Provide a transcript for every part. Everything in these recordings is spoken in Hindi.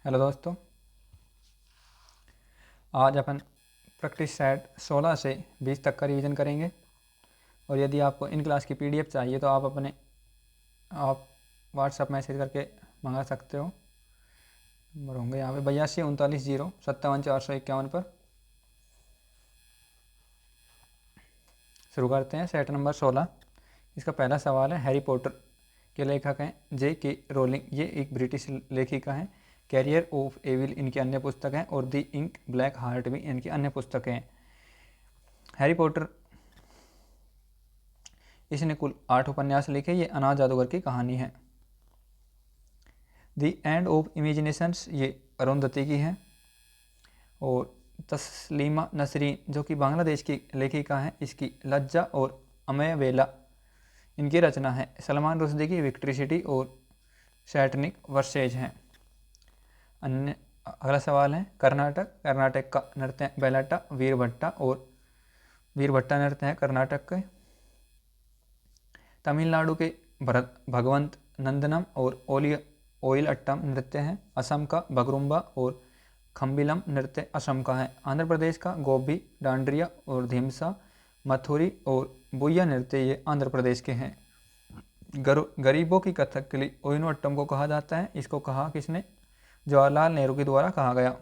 हेलो दोस्तों, आज अपन प्रैक्टिस सेट 16 से 20 तक का रिवीजन करेंगे। और यदि आपको इन क्लास की पीडीएफ चाहिए तो आप व्हाट्सएप मैसेज करके मंगा सकते हो। नंबर होंगे यहाँ पे 82 39 0 57 451 पर। शुरू करते हैं। Set number 16। इसका पहला सवाल है, हैरी पॉटर के लेखक हैं J.K. रोलिंग। ये एक ब्रिटिश लेखिका हैं। कैरियर ऑफ एविल इनकी अन्य पुस्तक हैं और द इंक ब्लैक हार्ट भी इनकी अन्य पुस्तकें हैं। हैरी पॉटर, इसने कुल 8 उपन्यास लिखे। ये अनाथ जादूगर की कहानी है। द एंड ऑफ इमेजिनेशंस ये अरुंधति की है। और तस्लीमा नसरीन जो कि बांग्लादेश की लेखिका हैं, इसकी लज्जा और अमेय वेला इनकी रचना है। सलमान रुश्दी की विक्ट्री सिटी और सैटनिक वर्सेज हैं। अन्य अगला सवाल है, कर्नाटक का नृत्य है बैलाटा। वीरभट्टा नृत्य है कर्नाटक के। तमिलनाडु के भगवंत नंदनम और ओयल अट्टम नृत्य हैं। असम का बगरुम्बा और खम्बिलम नृत्य असम का है। आंध्र प्रदेश का गोबी, डांड्रिया और धीमसा, मथुरी और बुया नृत्य ये आंध्र प्रदेश के हैं। गरीबों की कथकली ओइनो अट्टम को कहा जाता है। इसको कहा किसने? जवाहरलाल नेहरू के द्वारा कहा गया।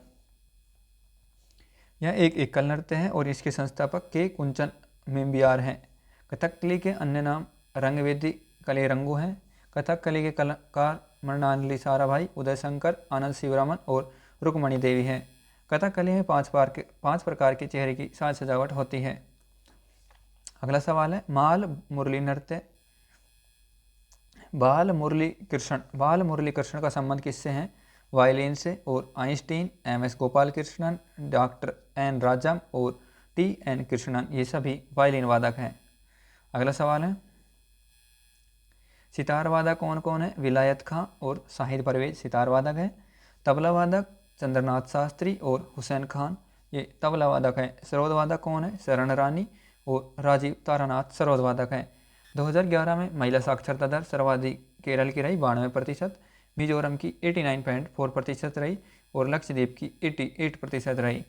यह एक एकल नृत्य है और इसके संस्थापक के कुंचन मेम्बियार हैं। कथकली के अन्य नाम रंगवेदी कलेरंगू हैं। कथकली के कलाकार मृणालिनी साराभाई, उदय शंकर, आनंद शिवरामन और रुक्मणी देवी हैं। कथकली में 5 प्रकार के चेहरे की साज सजावट होती है। अगला सवाल है, बाल मुरली कृष्ण का संबंध किससे है? वायलिन से। और Einstein, MS Gopal Krishnan, doctor N राजम और TN कृष्णन ये सभी वायलिन वादक हैं। अगला सवाल है, सितार वादक कौन कौन है? विलायत खां और शाहिद परवेज सितार वादक है। तबला वादक चंद्रनाथ शास्त्री और हुसैन खान ये तबला वादक है। सरोद वादक कौन है? शरण रानी और राजीव तारानाथ सरोद वादक है। 2011 में महिला साक्षरता दर सर्वाधिक केरल की रही 92%, मिजोरम की 89.4% रही और लक्षद्वीप की 88% रही।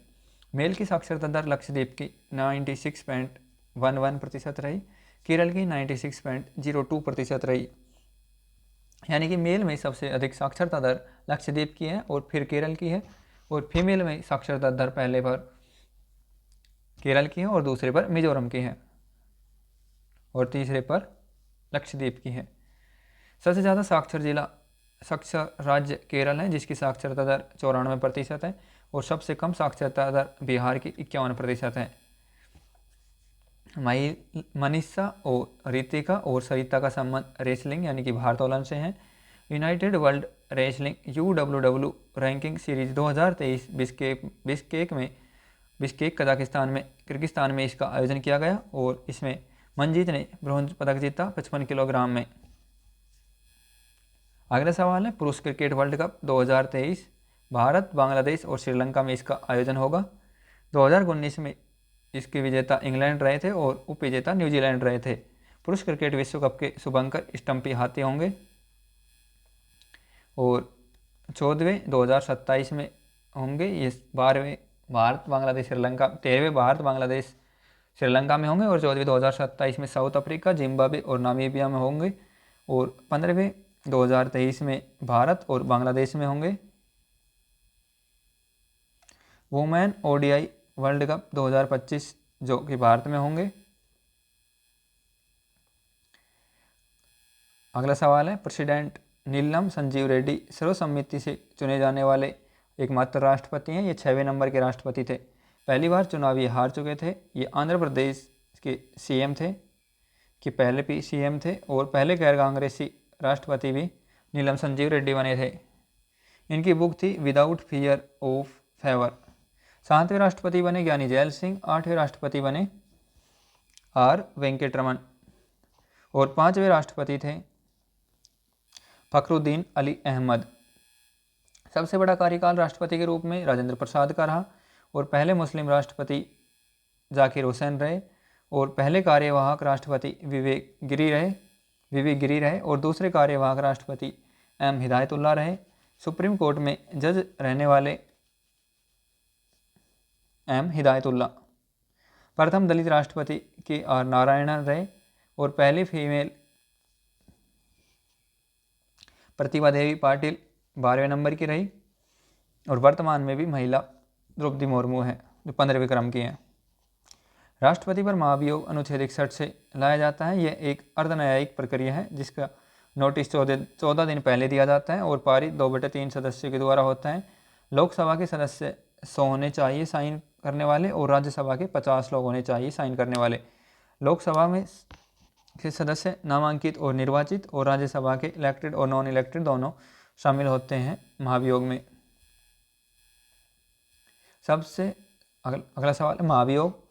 मेल की साक्षरता दर लक्षद्वीप की 96.11% रही, केरल की 96.02% रही। यानी कि मेल में सबसे अधिक साक्षरता दर लक्षद्वीप की है और फिर केरल की है। और फीमेल में साक्षरता दर पहले पर केरल की है और दूसरे पर मिजोरम की है और तीसरे पर लक्षद्वीप की है। सबसे ज़्यादा साक्षर राज्य केरल है जिसकी साक्षरता दर 94% है और सबसे कम साक्षरता दर बिहार की 51% है। मनीषा और रितिका और सरिता का संबंध रेसलिंग यानी कि भारोत्तोलन से है। United world wrestling UWW ranking series 2023 Bishkek Kyrgyzstan में इसका आयोजन किया गया और इसमें मंजीत ने ब्रॉन्ज पदक जीता 55 किलोग्राम में। अगला सवाल है, पुरुष cricket world cup 2023 Bharat, Bangladesh और श्रीलंका में इसका आयोजन होगा। 2019 में इसके विजेता इंग्लैंड रहे थे और उपविजेता न्यूजीलैंड रहे थे। पुरुष क्रिकेट विश्व कप के शुभंकर स्टम्पी हाथी होंगे। और 14वें 2027 में होंगे। ये 12वें भारत बांग्लादेश श्रीलंका 13वें भारत बांग्लादेश श्रीलंका में होंगे और 14वें 2027 में साउथ अफ्रीका, जिम्बाब्वे और नामीबिया में होंगे। और 15वें 2023 में भारत और बांग्लादेश में होंगे। वुमेन ODI वर्ल्ड कप 2025 जो कि भारत में होंगे। अगला सवाल है, प्रेसिडेंट नीलम संजीव रेड्डी सर्वसम्मति से चुने जाने वाले एकमात्र राष्ट्रपति हैं। ये 6वें नंबर के राष्ट्रपति थे। पहली बार चुनाव ये हार चुके थे। ये आंध्र प्रदेश के CM थे कि पहले भी CM थे और पहले गैर कांग्रेसी राष्ट्रपति भी नीलम संजीव रेड्डी बने थे। इनकी बुक थी विदाउट फियर ऑफ फेवर। 7वें राष्ट्रपति बने ज्ञानी जैल सिंह। 8वें राष्ट्रपति बने R वेंकटरमन और 5वें राष्ट्रपति थे फखरुद्दीन अली अहमद। सबसे बड़ा कार्यकाल राष्ट्रपति के रूप में राजेंद्र प्रसाद का रहा और पहले मुस्लिम राष्ट्रपति जाकिर हुसैन रहे और पहले कार्यवाहक राष्ट्रपति विवेक गिरी रहे और दूसरे कार्यवाहक राष्ट्रपति M हिदायतुल्लाह रहे। सुप्रीम कोर्ट में जज रहने वाले एम हिदायतुल्ला। प्रथम दलित राष्ट्रपति के आर नारायणन रहे और पहली फीमेल प्रतिभा देवी पाटिल 12वें नंबर की रही और वर्तमान में भी महिला द्रौपदी मुर्मू है जो 15वें क्रम की हैं। राष्ट्रपति पर महाभियोग अनुच्छेद 61 से लाया जाता है। यह एक अर्धन्यायिक प्रक्रिया है जिसका नोटिस 14 दिन पहले दिया जाता है और पारित 2/3 सदस्यों के द्वारा होता है। लोकसभा के सदस्य 100 होने चाहिए साइन करने वाले और राज्यसभा के 50 लोग होने चाहिए साइन करने वाले। लोकसभा में के सदस्य नामांकित और निर्वाचित और राज्यसभा के इलेक्टेड और नॉन इलेक्टेड दोनों शामिल होते हैं महाभियोग में। सबसे अगला सवाल है महाभियोग।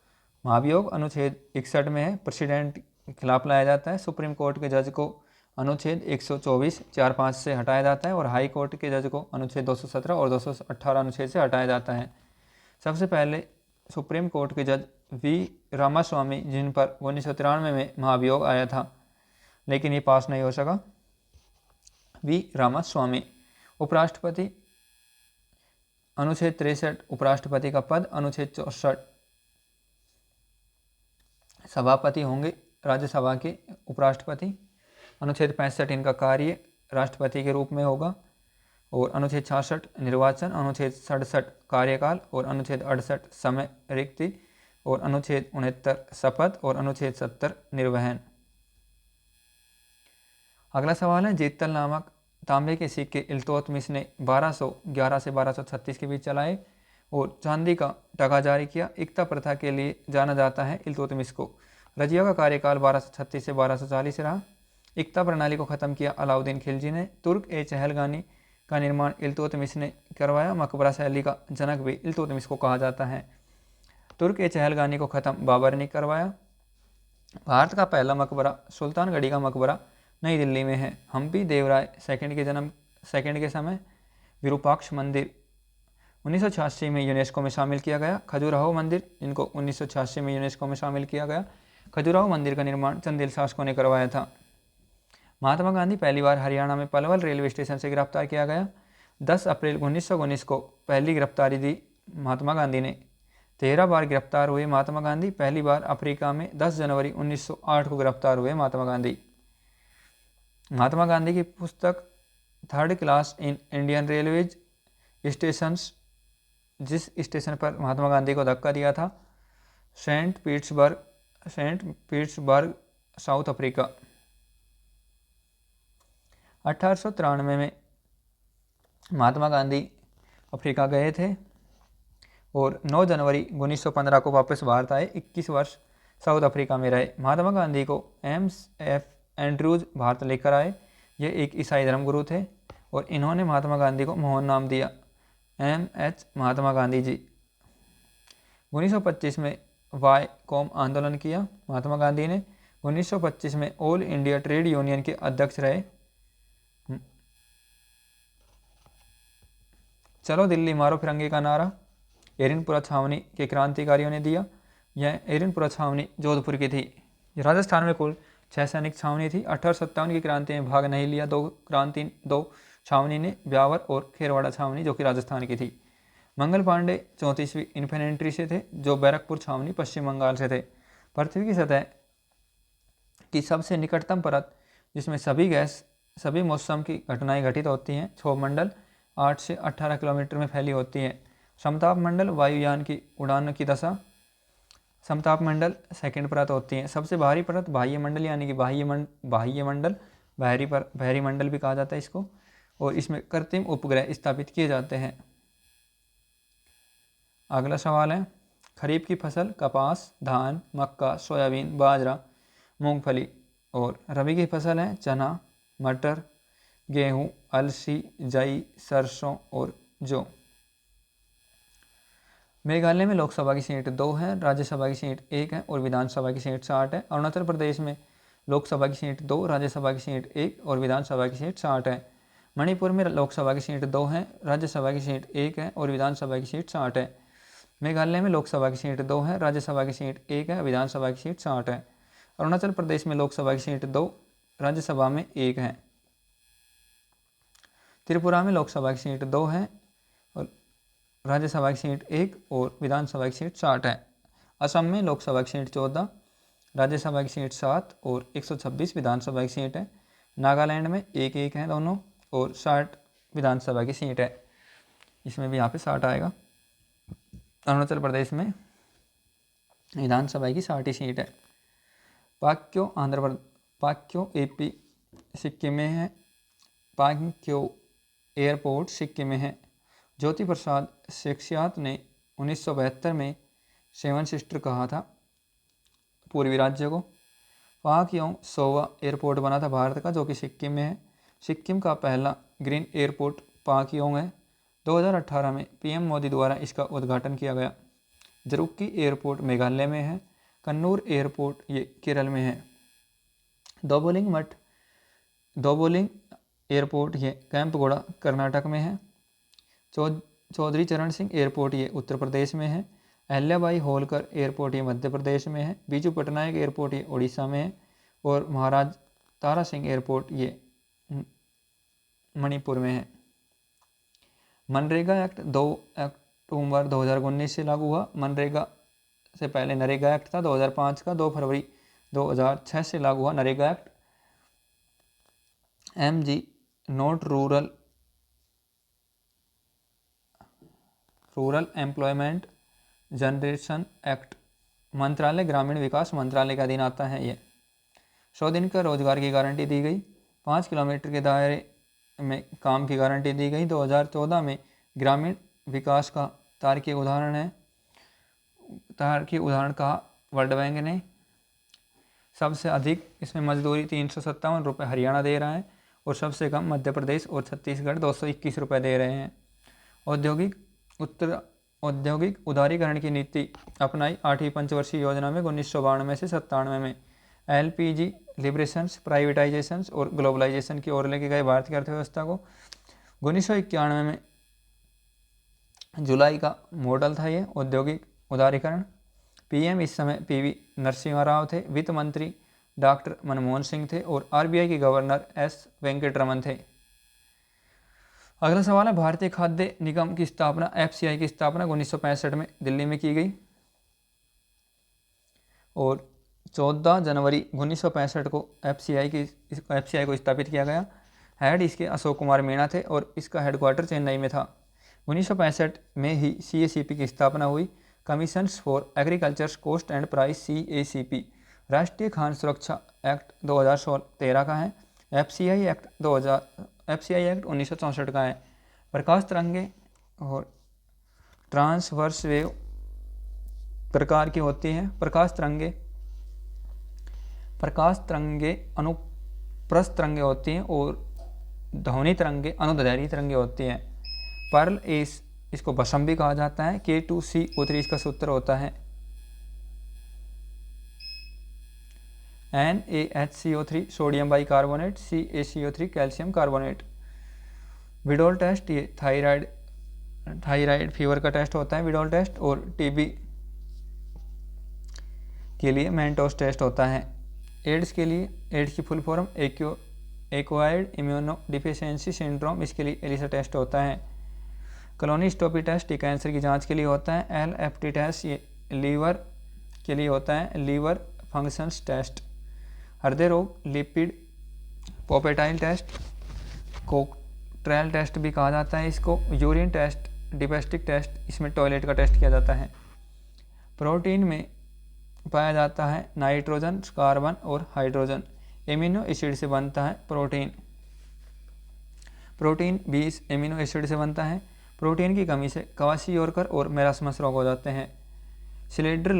महाभियोग अनुच्छेद 61 में है। प्रेसिडेंट के खिलाफ लाया जाता है। सुप्रीम कोर्ट के जज को अनुच्छेद 124(4)(5) से हटाया जाता है और हाई कोर्ट के जज को अनुच्छेद 217 और 218 अनुच्छेद से हटाया जाता है। सबसे पहले सुप्रीम कोर्ट के जज वी रामास्वामी जिन पर 1993 में महाभियोग आया था लेकिन ये पास नहीं हो सका, वी रामास्वामी। उपराष्ट्रपति अनुच्छेद 63 उपराष्ट्रपति का पद, अनुच्छेद 64 सभापति होंगे राज्यसभा के उपराष्ट्रपति, अनुच्छेद 65 इनका कार्य राष्ट्रपति के रूप में होगा और अनुच्छेद 66 निर्वाचन, अनुच्छेद 67 कार्यकाल और अनुच्छेद 68 समय रिक्ति और अनुच्छेद 69 शपथ और अनुच्छेद 70 निर्वहन। अगला सवाल है जीतल नामक तांबे के सिक्के इल्तुतमिश ने 1211 से 1236 के बीच चलाए और चांदी का टका जारी किया। इक्ता प्रथा के लिए जाना जाता है इल्तुतमिश को। रजिया का कार्यकाल 1236 से 1240 रहा। इक्ता प्रणाली को ख़त्म किया अलाउद्दीन खिलजी ने। तुर्क-ए-चहलगानी का निर्माण इल्तुतमिश ने करवाया। मकबरा शैली का जनक भी इल्तुतमिश को कहा जाता है। तुर्क-ए-चहलगानी को ख़त्म बाबर ने करवाया। भारत का पहला मकबरा सुल्तानगढ़ी का मकबरा नई दिल्ली में है। हम्पी देवराय सेकंड के समय विरूपाक्ष मंदिर 1986 में यूनेस्को में शामिल किया गया। खजुराहो मंदिर जिनको 1986 में यूनेस्को में शामिल किया गया। खजुराहो मंदिर का निर्माण चंदेल शासकों ने करवाया था। महात्मा गांधी पहली बार हरियाणा में पलवल रेलवे स्टेशन से गिरफ्तार किया गया। 10 अप्रैल 1919 को पहली गिरफ्तारी दी महात्मा गांधी ने। 13 बार गिरफ्तार हुए महात्मा गांधी। पहली बार अफ्रीका में 10 जनवरी 1908 को गिरफ्तार हुए महात्मा गांधी। महात्मा गांधी की पुस्तक 3rd class in Indian railways stations, जिस स्टेशन पर महात्मा गांधी को धक्का दिया था, सेंट पीटर्सबर्ग साउथ अफ्रीका। 1893 में महात्मा गांधी अफ्रीका गए थे और 9 जनवरी 1915 को वापस भारत आए। 21 वर्ष साउथ अफ्रीका में रहे। महात्मा गांधी को एफ एंड्रूज भारत लेकर आए। ये एक ईसाई धर्मगुरु थे और इन्होंने महात्मा गांधी को मोहन नाम दिया। MH महात्मा गांधी जी। 1925 में वाई कॉम आंदोलन किया महात्मा गांधी ने। 1925 में ऑल इंडिया ट्रेड यूनियन के अध्यक्ष रहे। चलो दिल्ली मारो फिरंगी का नारा एरिनपुरा छावनी के क्रांतिकारियों ने दिया। यह एरिनपुरा छावनी जोधपुर की थी। राजस्थान में कुल 6 सैनिक छावनी थी। 1857 की क्रांति में भाग नहीं लिया। दो छावनी ने, ब्यावर और खेरवाड़ा छावनी जो कि राजस्थान की थी। मंगल पांडे 34वीं इन्फेंट्री से थे जो बैरकपुर छावनी पश्चिम बंगाल से थे। पृथ्वी की सतह की सबसे निकटतम परत जिसमें सभी मौसम की घटनाएं घटित होती हैं, क्षोभ मंडल 8 से 18 किलोमीटर में फैली होती है। समताप मंडल वायुयान की उड़ान की दशा। समताप मंडल सेकंड परत होती है। सबसे बाहरी परत बाह्य मंडल यानी कि बाह्य मंडल, बाहरी मंडल भी कहा जाता है इसको, और इसमें कृत्रिम उपग्रह स्थापित किए जाते हैं। अगला सवाल है खरीफ की फसल कपास, धान, मक्का, सोयाबीन, बाजरा, मूंगफली और रबी की फसल है चना, मटर, गेहूं, अलसी, जई, सरसों और जौ। मेघालय में लोकसभा की सीट 2 है, राज्यसभा की सीट 1 है और विधानसभा की सीट 60 है। अरुणाचल प्रदेश में लोकसभा की सीट 2, राज्यसभा की सीट 1 और विधानसभा की सीट 60 है। मणिपुर में लोकसभा की सीट 2 है, राज्यसभा की सीट 1 है और विधानसभा की सीट 60 है। मेघालय में लोकसभा की सीट 2 है, राज्यसभा की सीट 1 है, विधानसभा की सीट 60 है। अरुणाचल प्रदेश में लोकसभा की सीट 2, राज्यसभा में 1 है। त्रिपुरा में लोकसभा की सीट 2 है और राज्यसभा की सीट 1 और विधानसभा की सीट 60 है। असम में लोकसभा की सीट 14, राज्यसभा की सीट 7 और 126 विधानसभा की सीट है। नागालैंड में 1-1 है दोनों और 60 विधानसभा की सीट है, इसमें भी यहाँ पे 60 आएगा। अरुणाचल प्रदेश में विधानसभा की 60 ही सीट है। पाक्यो पाक्यो एपी सिक्किम में है। पाक्यो एयरपोर्ट सिक्किम में है। ज्योति प्रसाद शेखसियात ने 1972 में 7 सिस्टर कहा था पूर्वी राज्य को। पाक्योंग सोवा एयरपोर्ट बना था भारत का, जो कि सिक्किम में है। सिक्किम का पहला ग्रीन एयरपोर्ट पाक्योंग है। 2018 में पीएम मोदी द्वारा इसका उद्घाटन किया गया। जरुक्की एयरपोर्ट मेघालय में है। कन्नूर एयरपोर्ट ये केरल में है। दोबोलिंग एयरपोर्ट ये कैंपगोड़ा कर्नाटक में है। चौधरी चरण सिंह एयरपोर्ट ये उत्तर प्रदेश में है। अहल्याबाई होलकर एयरपोर्ट ये मध्य प्रदेश में है। बीजू पटनायक एयरपोर्ट ये उड़ीसा में है और महाराज तारा सिंह एयरपोर्ट ये मणिपुर में है। मनरेगा एक्ट 2 अक्टूबर 2019 से लागू हुआ। मनरेगा से पहले नरेगा एक्ट था 2005 का। 2 फरवरी 2006 से लागू हुआ NREGA act. MG note rural employment generation act मंत्रालय ग्रामीण विकास मंत्रालय के अधीन आता है। ये 100 दिन का रोजगार की गारंटी दी गई। 5 किलोमीटर के दायरे में काम की गारंटी दी गई। 2014 में ग्रामीण विकास का तार्किक उदाहरण कहा वर्ल्ड बैंक ने। सबसे अधिक इसमें मजदूरी 357 रुपये हरियाणा दे रहा है और सबसे कम मध्य प्रदेश और छत्तीसगढ़ 221 रुपये दे रहे हैं। औद्योगिक उदारीकरण की नीति अपनाई 8वीं पंचवर्षीय योजना में 1992 से 97 में। LPG लिबरेशंस, प्राइवेटाइजेशंस और ग्लोबलाइजेशन की ओर लेके गए भारत की अर्थव्यवस्था को। 1991 में जुलाई का मॉडल था ये औद्योगिक उदारीकरण। PM इस समय PV नरसिम्हा राव थे। वित्त मंत्री डॉक्टर मनमोहन सिंह थे और RBI के गवर्नर S वेंकटरमन थे। अगला सवाल है भारतीय खाद्य निगम की स्थापना FCI की स्थापना 1965 में दिल्ली में की गई और 14 जनवरी 1965 को FCI को स्थापित किया गया। हेड इसके अशोक कुमार मीणा थे और इसका हेडक्वार्टर चेन्नई में था। 1965 में ही CACP की स्थापना हुई। Commissions for agriculture cost and price CACP। राष्ट्रीय खाद्य सुरक्षा एक्ट 2013 का है। FCI एक्ट 1964 का है। प्रकाश तरंगे और ट्रांसवर्स वेव प्रकार की होती हैं। प्रकाश तरंगे अनुप्रस्थ तरंगे होती हैं और ध्वनि तरंगे अनुदैर्घ्य तरंगे होती हैं। पर्ल इसको भस्म भी कहा जाता है। K2CO3 इसका सूत्र होता है। NaHCO3 sodium bicarbonate, CaCO3 calcium carbonate. Widal test ये थायराइड फीवर का टेस्ट होता है विडोल टेस्ट और TB के लिए मेंटोस टेस्ट होता है। एड्स की full form acquired immuno deficiency syndrome, इसके लिए एलिसा टेस्ट होता है। कोलोनोस्कोपी टेस्ट ये कैंसर की जांच के लिए होता है। LFT टेस्ट ये लीवर के लिए होता है, लीवर फंक्शंस टेस्ट। हृदय रोग लिपिड पोपेटाइल टेस्ट, कोकट्रेल टेस्ट भी कहा जाता है इसको। यूरिन टेस्ट डिपेस्टिक टेस्ट, इसमें टॉयलेट का टेस्ट किया जाता है। प्रोटीन में पाया जाता है नाइट्रोजन, कार्बन और हाइड्रोजन। एमिनो एसिड से बनता है प्रोटीन 20 एमिनो एसिड से बनता है। प्रोटीन की कमी से क्वाशियोरकर और मेरास्मस रोग हो जाते हैं। स्लेडर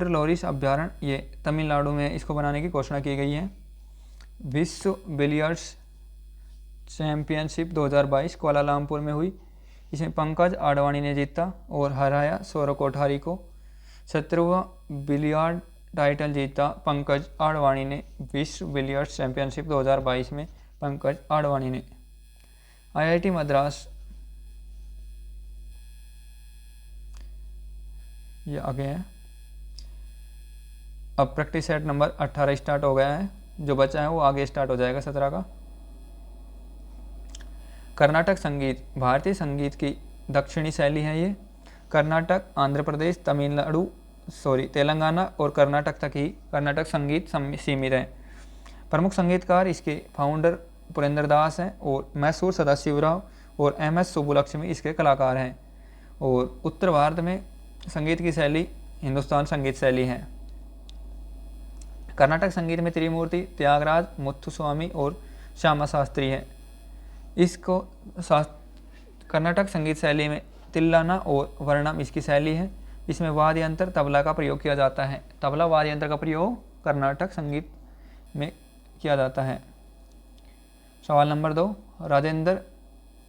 लोरिस अभ्यारण्य ये तमिलनाडु में इसको बनाने की घोषणा की गई है। विश्व बिलियर्ड्स चैंपियनशिप 2022 कुआलालंपुर में हुई। इसमें पंकज आडवाणी ने जीता और हराया सौरव कोठारी को। 17वां बिलियर्ड टाइटल जीता पंकज आडवाणी ने। विश्व बिलियर्ड्स चैंपियनशिप 2022 में पंकज आडवाणी ने। IIT मद्रास ये आगे है। अब प्रैक्टिस सेट नंबर 18 स्टार्ट हो गया है। जो बचा है वो आगे स्टार्ट हो जाएगा 17 का। कर्नाटक संगीत भारतीय संगीत की दक्षिणी शैली है ये। कर्नाटक, आंध्र प्रदेश, तेलंगाना और कर्नाटक तक ही कर्नाटक संगीत सीमित है। प्रमुख संगीतकार इसके फाउंडर पुरेंद्र दास हैं और मैसूर सदाशिवराव और MS सुब्बुलक्ष्मी इसके कलाकार हैं। और उत्तर भारत में संगीत की शैली हिंदुस्तान संगीत शैली है। कर्नाटक संगीत में त्रिमूर्ति, त्यागराज, मुत्थुस्वामी और श्यामा शास्त्री हैं। इसको कर्नाटक संगीत शैली में तिल्लाना और वर्णम इसकी शैली है। इसमें वाद्य यंत्र तबला का प्रयोग किया जाता है। तबला वाद्य यंत्र का प्रयोग कर्नाटक संगीत में किया जाता है। सवाल नंबर 2, राजेंद्र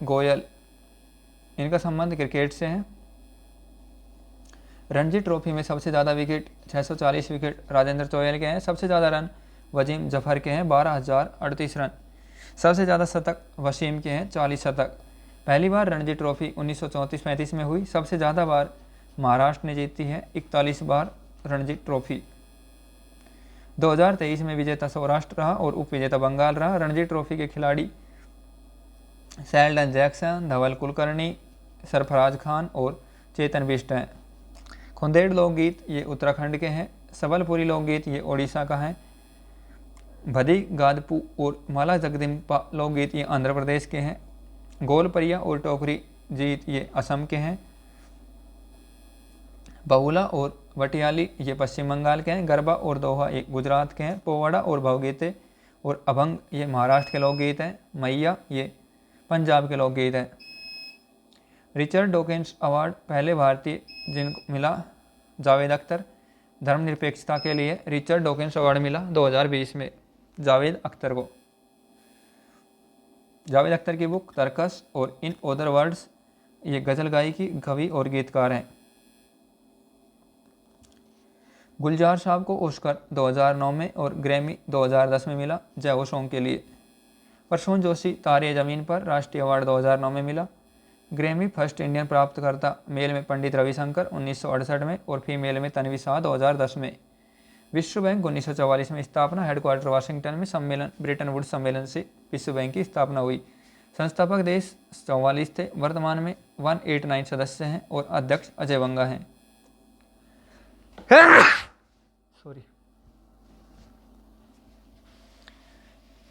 गोयल, इनका संबंध क्रिकेट से है। रणजी ट्रॉफी में सबसे ज़्यादा विकेट 640 विकेट राजेंद्र गोयल के हैं। सबसे ज़्यादा रन वसीम जफर के हैं 12,038 रन। सबसे ज़्यादा शतक वसीम के हैं 40 शतक। पहली बार रणजी ट्रॉफी 1934-35 में हुई। सबसे ज़्यादा बार महाराष्ट्र ने जीती है 41 बार रणजी ट्रॉफी। 2023 में विजेता सौराष्ट्र रहा और उपविजेता बंगाल रहा। रणजी ट्रॉफी के खिलाड़ी शेल्डन जैक्सन, धवल कुलकर्णी, सरफराज खान और चेतन बिष्ट हैं। खुंदेड़ लोकगीत ये उत्तराखंड के हैं। सबलपुरी लोकगीत ये ओडिशा का है। भदी गादपू और माला जगदम्बा लोकगीत ये आंध्र प्रदेश के हैं। गोलपरिया और टोकरी गीत ये असम के हैं। बहुला और वटियाली ये पश्चिम बंगाल के हैं। गरबा और दोहा ये गुजरात के हैं। पोवाड़ा और भावगीते और अभंग ये महाराष्ट्र के लोकगीत हैं। मैया ये पंजाब के लोकगीत हैं। रिचर्ड डॉकिंस अवार्ड पहले भारतीय जिनको मिला जावेद अख्तर। धर्मनिरपेक्षता के लिए रिचर्ड डॉकिंस अवार्ड मिला 2020 में जावेद अख्तर को। जावेद अख्तर की बुक तरकस और इन अदर वर्ड्स ये गज़ल गायकी, कवि और गीतकार हैं। गुलजार साहब को ऑस्कर 2009 में और ग्रैमी 2010 में मिला जय हो सॉन्ग के लिए। प्रसून जोशी तारे ज़मीन पर राष्ट्रीय अवार्ड 2009 में मिला। ग्रैमी फर्स्ट इंडियन प्राप्तकर्ता मेल में पंडित रविशंकर 1968 में और फीमेल में तन्वी शाह 2010 में। विश्व बैंक 1944 में स्थापना। हेडक्वार्टर वाशिंगटन में। सम्मेलन ब्रिटेन वुड्स सम्मेलन से विश्व बैंक की स्थापना हुई। संस्थापक देश 44 थे। वर्तमान में 189 सदस्य हैं और अध्यक्ष अजय बंगा हैं।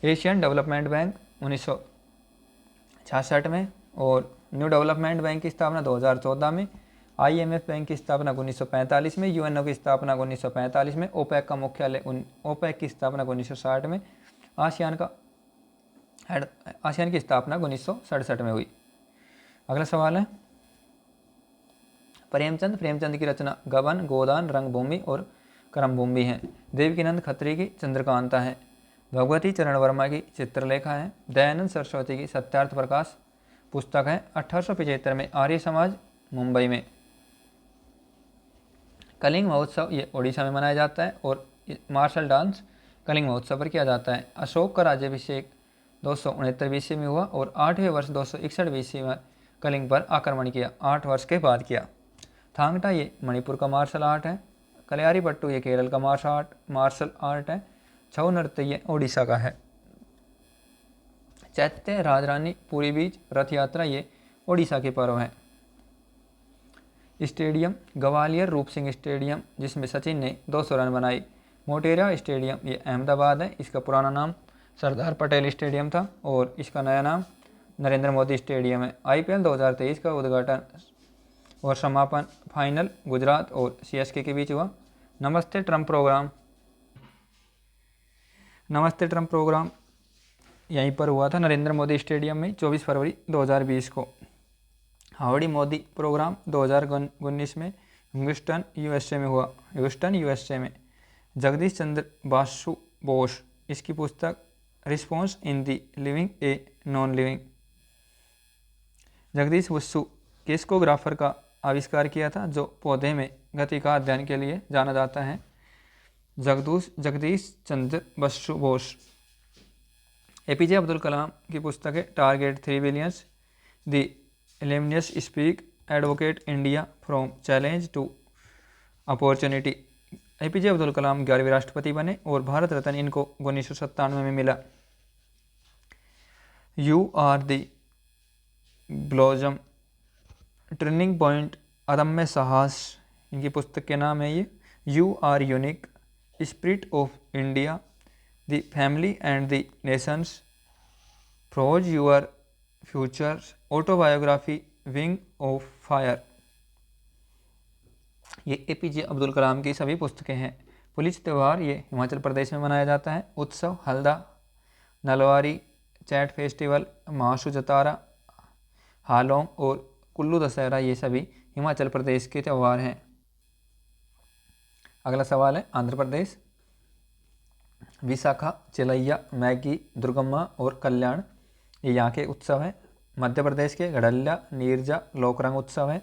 एशियन डेवलपमेंट बैंक 1966 में और न्यू डेवलपमेंट बैंक की स्थापना 2014 में। IMF बैंक की स्थापना 1945 में। UNO की स्थापना 1945 में। ओपेक का मुख्यालय ओपेक की स्थापना 1960 में। आसियान की स्थापना 1967 में हुई। अगला सवाल है प्रेमचंद की रचना गबन, गोदान, रंगभूमि और क्रमभूमि है। देवकीनंद खत्री की चंद्रकांता है। भगवती चरण वर्मा की चित्रलेखा है। दयानंद सरस्वती की सत्यार्थ प्रकाश पुस्तक है। 1875 में आर्य समाज मुंबई में। कलिंग महोत्सव ये ओडिशा में मनाया जाता है और मार्शल डांस कलिंग महोत्सव पर किया जाता है। अशोक का राज्याभिषेक 269 BC में हुआ और 8वें वर्ष 261 BC में कलिंग पर आक्रमण किया। 8 वर्ष के बाद किया। थांगटा ये मणिपुर का मार्शल आर्ट है। कलियारी पट्टू ये केरल का मार्शल आर्ट है। छऊ नृत्य ये ओडिशा का है। चैत्य, राजरानी, पूरी बीच, रथ यात्रा ये ओडिशा के पर्व हैं। स्टेडियम ग्वालियर रूप सिंह स्टेडियम जिसमें सचिन ने 200 रन बनाई। मोटेरा स्टेडियम ये अहमदाबाद है। इसका पुराना नाम सरदार पटेल स्टेडियम था और इसका नया नाम नरेंद्र मोदी स्टेडियम है। IPL 2023 का उद्घाटन और समापन फाइनल गुजरात और CSK के बीच हुआ। नमस्ते ट्रम्प प्रोग्राम यहीं पर हुआ था नरेंद्र मोदी स्टेडियम में 24 फरवरी 2020 को। हावड़ी मोदी प्रोग्राम 2019 में ह्यूस्टन USA में हुआ। USA में जगदीश चंद्र बासु बोस इसकी पुस्तक response in the living a non living. Jagdish Basu किसकोग्राफर का आविष्कार किया था जो पौधे में गति का अध्ययन के लिए जाना जाता है। जगदीश चंद्र बसु बोस। APJ अब्दुल कलाम की पुस्तक है target 3 billions, the luminous speak, advocate India from challenge to opportunity. APJ Abdul Kalam 11वें राष्ट्रपति बने और भारत रत्न इनको 1997 में मिला। You are the blossom, turning point, अदम्य साहस, इनकी पुस्तक के नाम है ये। You are unique, spirit of India, the family and the nations, forge your future, autobiography, wing of fire. ये APJ अब्दुल कलाम की सभी पुस्तकें हैं। पुलिस त्यौहार ये हिमाचल प्रदेश में मनाया जाता है। उत्सव हल्दा, नलवारी, चैट फेस्टिवल, महासू जतारा, हालोंग और कुल्लू दशहरा ये सभी हिमाचल प्रदेश के त्यौहार हैं। अगला सवाल है आंध्र प्रदेश। विशाखा, चिलैया, मैगी, दुर्गम्मा और कल्याण ये यहाँ के उत्सव हैं। मध्य प्रदेश के गढ़ल्या, नीरजा, लोकरंग उत्सव है।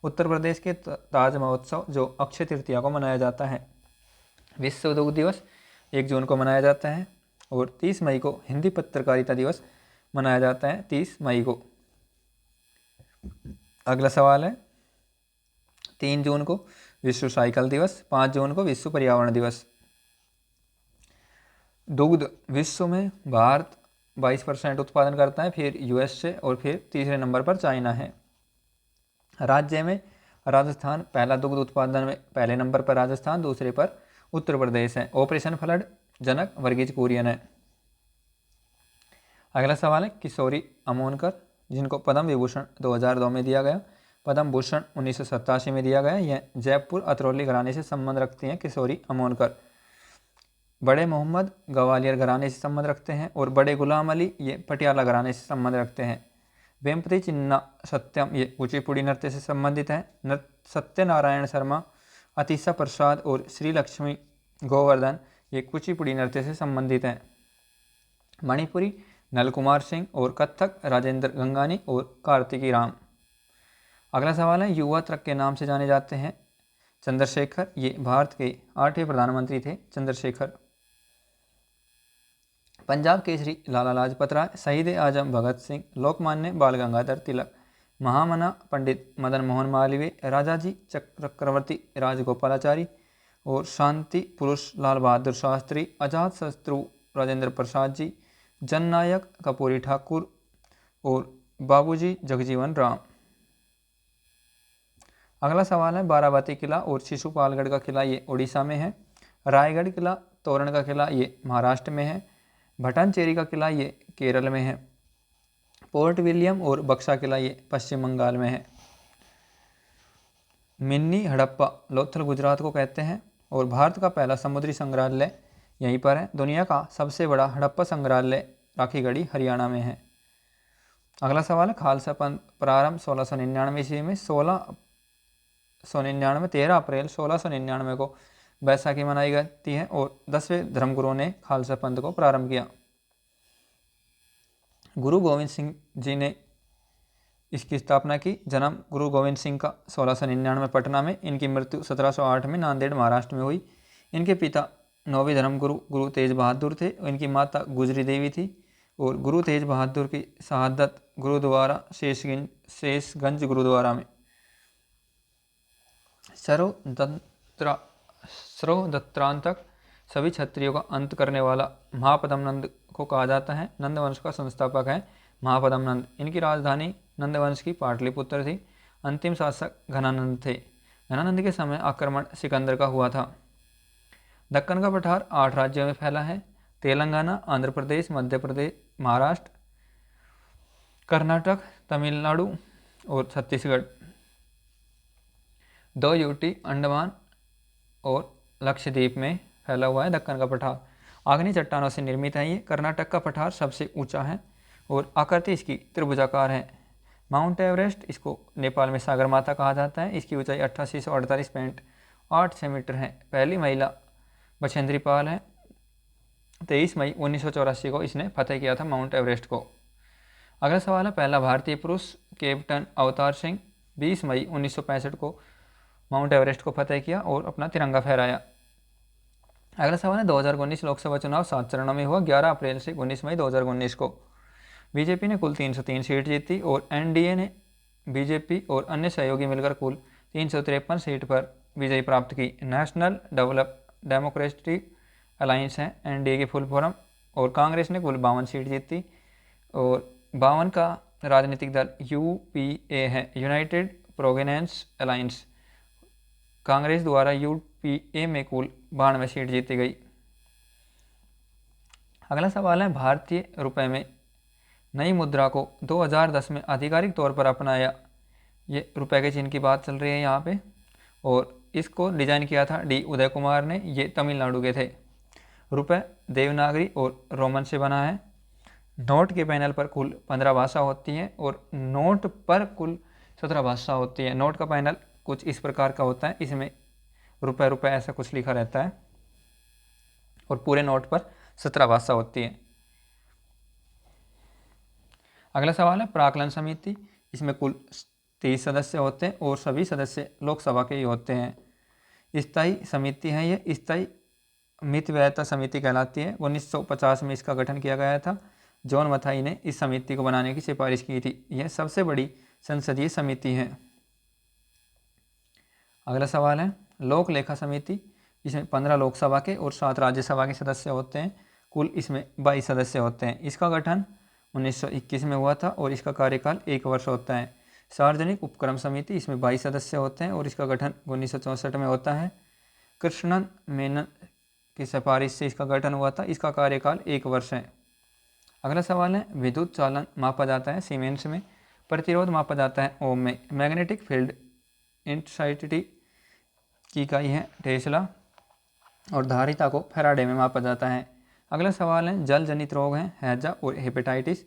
उत्तर प्रदेश के ताज महोत्सव जो अक्षय तृतीया को मनाया जाता है। विश्व उद्योग दिवस 1 जून को मनाया जाता है और 30 मई को हिंदी पत्रकारिता दिवस मनाया जाता है, 30 मई को। अगला सवाल है 3 जून को विश्व साइकिल दिवस, 5 जून को विश्व पर्यावरण दिवस। दुग्ध विश्व में भारत 22% उत्पादन करता है, फिर USA और फिर तीसरे नंबर पर चाइना है। राज्य में राजस्थान पहला दुग्ध उत्पादन में पहले नंबर पर राजस्थान, दूसरे पर उत्तर प्रदेश है। ऑपरेशन फ्लड जनक वर्गीज कुरियन है। अगला सवाल है किशोरी अमोनकर, जिनको पद्म विभूषण 2002 में दिया गया, पद्म भूषण 1987 में दिया गया। यह जयपुर अतरौली घराने से संबंध रखती हैं किशोरी अमोनकर। बड़े मोहम्मद ग्वालियर घराने से संबंध रखते हैं और बड़े गुलाम अली ये पटियाला घराने से संबंध रखते हैं। वेम्पति चिन्ना सत्यम ये कुचिपुड़ी नृत्य से संबंधित है। सत्यनारायण शर्मा, अतीशा प्रसाद और श्री लक्ष्मी गोवर्धन ये कुचिपुड़ी नृत्य से संबंधित हैं। मणिपुरी नल कुमार सिंह और कथक राजेंद्र गंगानी और कार्तिकी राम। अगला सवाल है युवा तृक के नाम से जाने जाते हैं चंद्रशेखर, ये भारत के 8वें प्रधानमंत्री थे चंद्रशेखर। पंजाब केसरी लाला लाजपत राय, शहीद आजम भगत सिंह, लोकमान्य बाल गंगाधर तिलक, महामना पंडित मदन मोहन मालवीय, राजाजी चक्रवर्ती राजगोपालाचारी और शांति पुरुष लाल बहादुर शास्त्री, आजाद शत्रु राजेंद्र प्रसाद जी, जननायक कपूरी ठाकुर और बाबूजी जगजीवन राम। अगला सवाल है बारावती किला और शिशुपालगढ़ का किला ये उड़ीसा में है। रायगढ़ किला, तोरण का किला ये महाराष्ट्र में है। भटनचेरी का किला ये केरल में है। पोर्ट विलियम और बक्सा किला ये पश्चिम बंगाल में है। मिन्नी हड़प्पा लोथल गुजरात को कहते हैं और भारत का पहला समुद्री संग्रहालय यहीं पर है। दुनिया का सबसे बड़ा हड़प्पा संग्रहालय राखीगढ़ी हरियाणा में है। अगला सवाल है खालसा पंथ प्रारंभ 1699 ईस्वी में 13 अप्रैल 1699 को बैसाखी मनाई जाती है और 10वें धर्मगुरु ने खालसा पंथ को प्रारंभ किया। गुरु गोविंद सिंह जी ने इसकी स्थापना की। जन्म गुरु गोविंद सिंह का 1699 पटना में, इनकी मृत्यु 1708 में नांदेड़ महाराष्ट्र में हुई। इनके पिता 9वें धर्मगुरु गुरु तेज बहादुर थे, इनकी माता गुजरी देवी थी और गुरु तेज बहादुर की शहादत गुरुद्वारा शेषगंज गुरुद्वारा में सर्वदत्रांतक सभी क्षत्रियों का अंत करने वाला महापद्म नंद को कहा जाता है। नंद वंश का संस्थापक है महापद्म नंद। इनकी राजधानी नंद वंश की पाटलिपुत्र थी। अंतिम शासक घनानंद थे। घनानंद के समय आक्रमण सिकंदर का हुआ था। दक्कन का पठार 8 राज्यों में फैला है। तेलंगाना, आंध्र प्रदेश, मध्य प्रदेश, महाराष्ट्र, कर्नाटक, तमिलनाडु और छत्तीसगढ़। 2 यूटी अंडमान और लक्षद्वीप में फैला हुआ है दक्कन का पठार। आग्नेय चट्टानों से निर्मित है ये। कर्नाटक का पठार सबसे ऊंचा है और आकृति इसकी त्रिभुजाकार है। माउंट एवरेस्ट, इसको नेपाल में सागरमाथा कहा जाता है। इसकी ऊंचाई 8848.86 मीटर है। पहली महिला बछेंद्री पाल है। 23 मई 1984 को इसने फतेह किया था माउंट एवरेस्ट को। अगला सवाल है पहला भारतीय पुरुष कैप्टन अवतार सिंह 20 मई 1965 को माउंट एवरेस्ट को फतेह किया और अपना तिरंगा फहराया। अगला सवाल है 2019 लोकसभा चुनाव 7 चरणों में हुआ। 11 अप्रैल से 19 मई 2019 को बीजेपी ने कुल 303 सीट जीती और एनडीए ने बीजेपी और अन्य सहयोगी मिलकर कुल 353 सीट पर विजय प्राप्त की। नेशनल डेमोक्रेटिक अलायंस है एनडीए की फुल फॉर्म, और कांग्रेस ने कुल 52 सीट जीती। और 52 का राजनीतिक दल यूपीए है, यूनाइटेड प्रोग्रेसिव अलायंस। कांग्रेस द्वारा यूपीए में कुल 92 सीट जीती गई। अगला सवाल है, भारतीय रुपए में नई मुद्रा को 2010 में आधिकारिक तौर पर अपनाया। ये रुपए के चिन्ह की बात चल रही है यहाँ पे, और इसको डिजाइन किया था डी उदय कुमार ने। ये तमिलनाडु के थे। रुपए देवनागरी और रोमन से बना है। नोट के पैनल पर कुल 15 भाषा होती है और नोट पर कुल 17 भाषा होती है। नोट का पैनल कुछ इस प्रकार का होता है, इसमें रुपए रुपए ऐसा कुछ लिखा रहता है, और पूरे नोट पर 17 भाषा होती है। अगला सवाल है, प्राक्कलन समिति। इसमें कुल 30 सदस्य होते हैं और सभी सदस्य लोकसभा के ही होते हैं। स्थायी समिति है ये, स्थायी मितव्ययिता समिति कहलाती है। 1950 में इसका गठन किया गया था। जॉन मथाई ने इस समिति को बनाने की सिफारिश की थी। यह सबसे बड़ी संसदीय समिति है। अगला सवाल है, लोक लेखा समिति। इसमें 15 लोकसभा के और 7 राज्यसभा के सदस्य होते हैं। कुल इसमें 22 सदस्य होते हैं। इसका गठन 1921 में हुआ था और इसका कार्यकाल 1 वर्ष होता है। सार्वजनिक उपक्रम समिति, इसमें 22 सदस्य होते हैं और इसका गठन 1964 में होता है। कृष्णन मेनन की सिफारिश से इसका गठन हुआ था। इसका कार्यकाल 1 वर्ष है। अगला सवाल है, विद्युत चालन मापा जाता है सीमेंस में। प्रतिरोध मापा जाता है ओम में। मैग्नेटिक फील्ड इंटेंसिटी की इकाई है टेस्ला, और धारिता को फैराडे में मापा जाता है। अगला सवाल है, जल जनित रोग हैं हैजा और हेपेटाइटिस,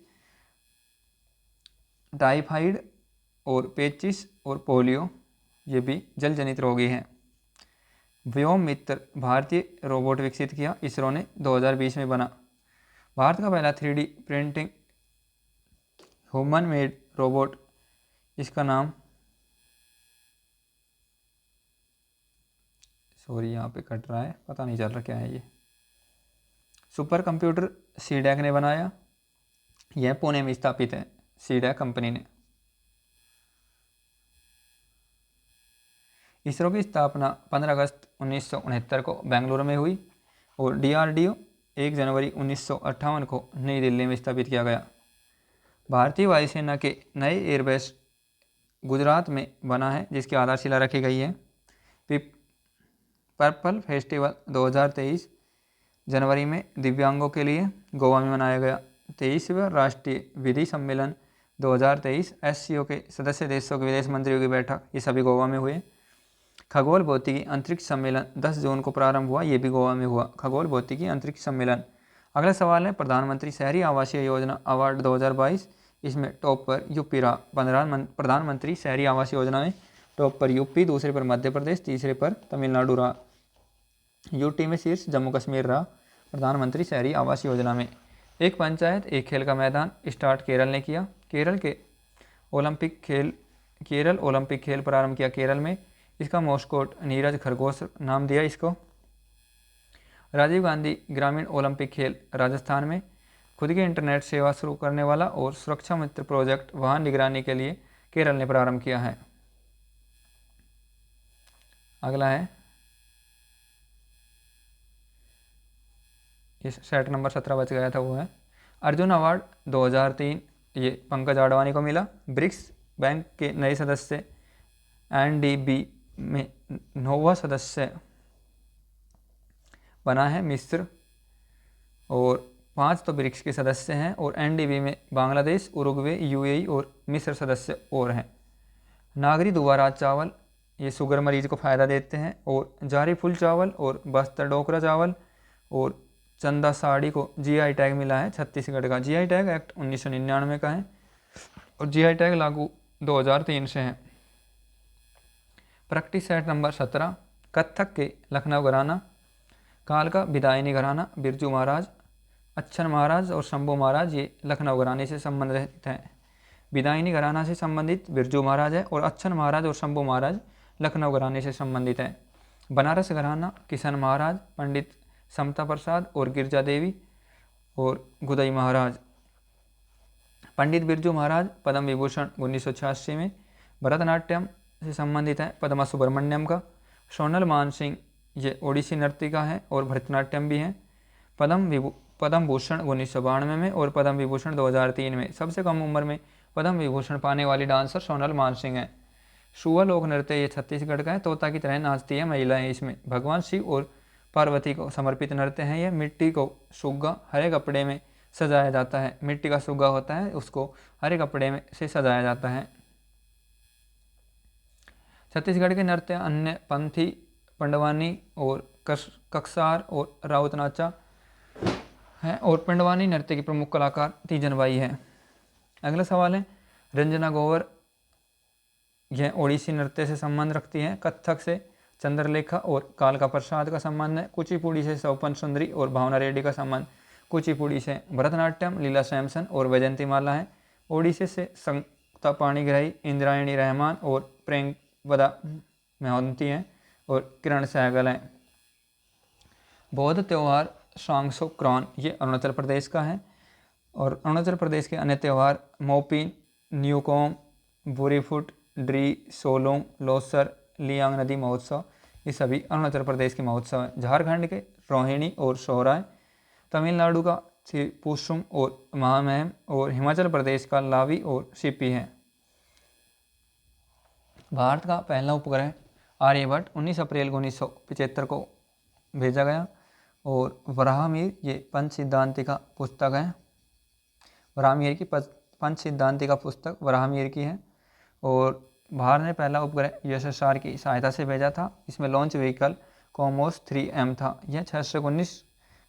टाइफाइड और पेचिस और पोलियो, ये भी जल जनित रोग ही हैं। व्योम मित्र भारतीय रोबोट विकसित किया इसरो ने 2020 में बना। भारत का पहला 3D printing human made robot, इसका नाम, सॉरी यहाँ पे कट रहा है, पता नहीं चल रहा क्या है ये, सुपर कंप्यूटर सीडैक ने बनाया। यह पुणे में स्थापित है, सीडैक कंपनी ने। इसरो की स्थापना 15 अगस्त 1969 को बेंगलुरु में हुई और DRDO 1 जनवरी 1958 को नई दिल्ली में स्थापित किया गया। भारतीय वायुसेना के नए एयरबेस गुजरात में बना है, जिसकी आधारशिला रखी गई है। पर्पल फेस्टिवल 2023 जनवरी में दिव्यांगों के लिए गोवा में मनाया गया। 23वां राष्ट्रीय विधि सम्मेलन 2023 SCO के सदस्य देशों के विदेश मंत्रियों की बैठक, ये सभी गोवा में हुए। खगोल भौतिकी अंतरिक्ष सम्मेलन 10 जून को प्रारंभ हुआ, ये भी गोवा में हुआ, खगोल भौतिकी अंतरिक्ष सम्मेलन। अगला सवाल है, प्रधानमंत्री शहरी आवासीय योजना अवार्ड 2022। इसमें टॉप पर यूपी रहा। प्रधानमंत्री शहरी आवास योजना में टॉप पर यूपी, दूसरे पर मध्य प्रदेश, तीसरे पर तमिलनाडु रहा। यूटी में शीर्ष जम्मू कश्मीर रहा प्रधानमंत्री शहरी आवास योजना में। एक पंचायत एक खेल का मैदान स्टार्ट केरल ने किया। केरल ओलंपिक खेल प्रारंभ किया केरल में। इसका मॉस्कोट नीरज खरगोश नाम दिया इसको। राजीव गांधी ग्रामीण ओलंपिक खेल राजस्थान में। खुद की इंटरनेट सेवा शुरू करने वाला और सुरक्षा मित्र प्रोजेक्ट वाहन निगरानी के लिए केरल ने प्रारंभ किया है। अगला है, इस सेट नंबर 17 बच गया था, वो है अर्जुन अवार्ड 2003। ये पंकज आडवाणी को मिला। ब्रिक्स बैंक के नए सदस्य NDB में 9वां सदस्य बना है मिस्र, और 5 तो ब्रिक्स के सदस्य हैं, और NDB में बांग्लादेश, उरुग्वे, UAE और मिस्र सदस्य और हैं। नागरी दुबाराज चावल, ये शुगर मरीज को फ़ायदा देते हैं। और जारी फुल चावल और बस्तर डोकरा चावल और चंदा साड़ी को GI टैग मिला है छत्तीसगढ़ का। GI टैग एक्ट 1999 का है और GI टैग लागू 2003 से है। प्रैक्टिस सेट नंबर 17, कत्थक के लखनऊ घराना, काल का विदायनी घराना, बिरजू महाराज, अच्छन महाराज और शंभू महाराज, ये लखनऊ घराने से संबंधित हैं। विदायनी घराना से संबंधित बिरजू महाराज है और अच्छन महाराज और शंभू महाराज लखनऊ घराने से संबंधित हैं। बनारस घराना किशन महाराज, पंडित समता प्रसाद और गिरजा देवी और गुदई महाराज। पंडित बिरजू महाराज पद्म विभूषण 1986 में। भरतनाट्यम से संबंधित है पद्मा सुब्रमण्यम का। सोनल मानसिंह ये ओडिसी नर्तिका है और भरतनाट्यम भी हैं। पद्म भूषण 1992 में और पद्म विभूषण 2003 में। सबसे कम उम्र में पद्म विभूषण पाने वाली डांसर सोनल मानसिंह हैं। सुआ लोक नृत्य ये छत्तीसगढ़ का है। तोता की तरह नाचती है महिलाएं। इसमें भगवान शिव और पार्वती को समर्पित नृत्य है। यह मिट्टी को सुग्गा हरे कपड़े में सजाया जाता है। मिट्टी का सुग्गा होता है, उसको हरे कपड़े में से सजाया जाता है। छत्तीसगढ़ के नृत्य अन्य पंथी, पंडवानी और कक्सार और राउत नाचा है और पंडवानी नृत्य की प्रमुख कलाकार तीजन बाई है। अगला सवाल है, रंजना ग्रोवर यह ओडिसी नृत्य से संबंध रखती है। कथक से चंद्रलेखा और कालका प्रसाद का संबंध है। कुचिपुड़ी से सौपन सुंदरी और भावना रेड्डी का संबंध। कुचिपुड़ी से भरतनाट्यम लीला सैमसन और वैजंती माला है। ओडिसी से संगीता पाणिग्राही, इंद्रायणी रहमान और प्रेमवदा मोहंती हैं और किरण सहगल हैं। बौद्ध त्यौहार सांगसोक्रान ये अरुणाचल प्रदेश का है और अरुणाचल प्रदेश के अन्य त्यौहार मोपिन, न्यूकोम, बुरीफुट, ड्री, सोलोंग, लोसर, लियांग नदी महोत्सव ये सभी अरुणाचल प्रदेश के महोत्सव हैं। झारखंड के रोहिणी और सोहराय, तमिलनाडु का पुष्म और महामहिम और हिमाचल प्रदेश का लावी और सिपी है। भारत का पहला उपग्रह आर्यभट्ट 19 अप्रैल 1975 को भेजा गया और वराहमिहिर ये पंच सिद्धांतिका पुस्तक है। वराहमिहिर की पंच सिद्धांतिका पुस्तक वराहमिहिर की है और भारत ने पहला उपग्रह यूएसएसआर की सहायता से भेजा था। इसमें लॉन्च व्हीकल कॉमोस 3M था। यह 619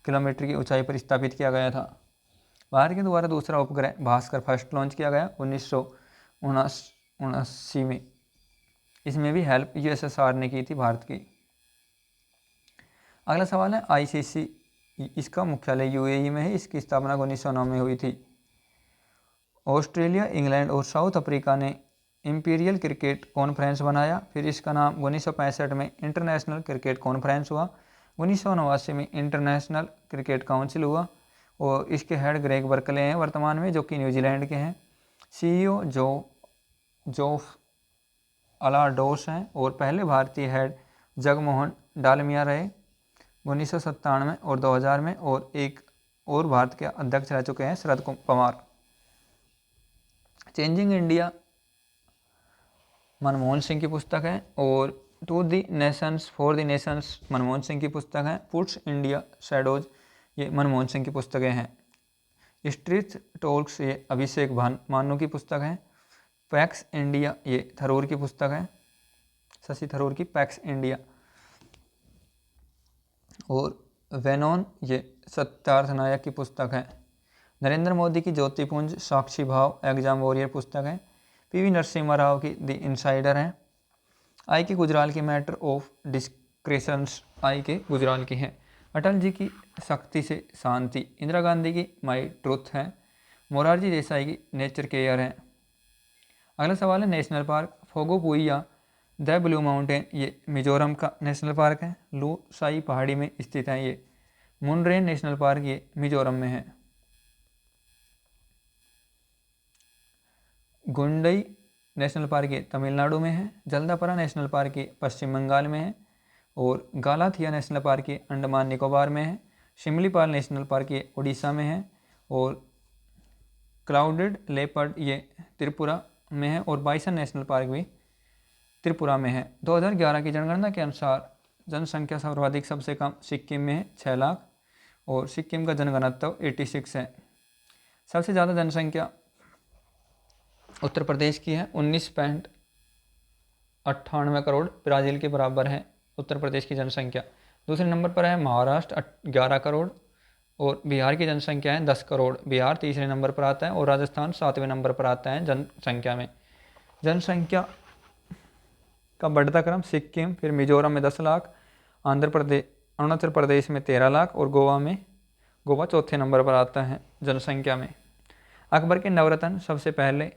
किलोमीटर की ऊंचाई पर स्थापित किया गया था। भारत के द्वारा दूसरा उपग्रह भास्कर फर्स्ट लॉन्च किया गया 1979 में। इसमें भी हेल्प यूएसएसआर ने की थी भारत की। अगला सवाल है, आईसीसी इसका मुख्यालय यूएई में है। इसकी स्थापना 1909 में हुई थी। ऑस्ट्रेलिया, इंग्लैंड और साउथ अफ्रीका ने इंपीरियल क्रिकेट कॉन्फ्रेंस बनाया। फिर इसका नाम 1965 में इंटरनेशनल क्रिकेट कॉन्फ्रेंस हुआ। 1989 में इंटरनेशनल क्रिकेट काउंसिल हुआ और इसके हेड ग्रेग बर्कले हैं वर्तमान में, जो कि न्यूजीलैंड के हैं। सीईओ जोफ अलाडोस हैं और पहले भारतीय हेड जगमोहन डालमिया रहे 1997 और 2000 में और एक और भारत के अध्यक्ष रह चुके हैं शरद पवार। चेंजिंग इंडिया मनमोहन सिंह की पुस्तक है और to the nations for the nations Manmohan Singh की पुस्तक है। पुट्स इंडिया शैडोज ये मनमोहन सिंह की पुस्तकें हैं। स्ट्रीट टॉक्स ये अभिषेक मानू की पुस्तक है। पैक्स इंडिया ये थरूर की पुस्तक है, शशि थरूर की पैक्स इंडिया। और वेनोन ये सत्यार्थ नायक की पुस्तक है। नरेंद्र मोदी की ज्योतिपुंज साक्षी भाव एग्जाम वॉरियर पुस्तक है। पीवी नरसिम्हा राव की द इनसाइडर है। आई के गुजराल की मैटर ऑफ डिस्क्रिशंस आई के गुजराल की है। अटल जी की शक्ति से शांति, इंदिरा गांधी की माई ट्रुथ है। मोरारजी देसाई की नेचर केयर है। अगला सवाल है, national park Phawngpui the blue mountain ये मिजोरम का नेशनल पार्क है। लू साई पहाड़ी में स्थित है। ये मुनरेन नेशनल पार्क ये मिजोरम में है। गुंडई नेशनल पार्क ये तमिलनाडु में है। जल्दापरा नेशनल पार्क ये पश्चिम बंगाल में है और गालाथिया नेशनल पार्क ये अंडमान निकोबार में है। शिमलीपाल नेशनल पार्क ये उड़ीसा में है और क्लाउडेड लेपर्ड ये त्रिपुरा में है और बाइसन नेशनल पार्क भी त्रिपुरा में है। 2011 की जनगणना के अनुसार जनसंख्या सर्वाधिक सबसे कम सिक्किम में है 6 लाख और सिक्किम का जनघनत्व 86 है। सबसे ज़्यादा जनसंख्या उत्तर प्रदेश की है 19.98 करोड़, ब्राज़ील के बराबर है उत्तर प्रदेश की जनसंख्या। दूसरे नंबर पर है महाराष्ट्र 11 करोड़ और बिहार की जनसंख्या है 10 करोड़। बिहार तीसरे नंबर पर आता है और राजस्थान 7वें नंबर पर आता है जनसंख्या में। जनसंख्या का बढ़ता क्रम सिक्किम, फिर मिजोरम में 10 लाख, आंध्र प्रदेश अरुणाचल प्रदेश में 13 लाख और गोवा चौथे नंबर पर आता है जनसंख्या में। अकबर के नवरत्न सबसे पहले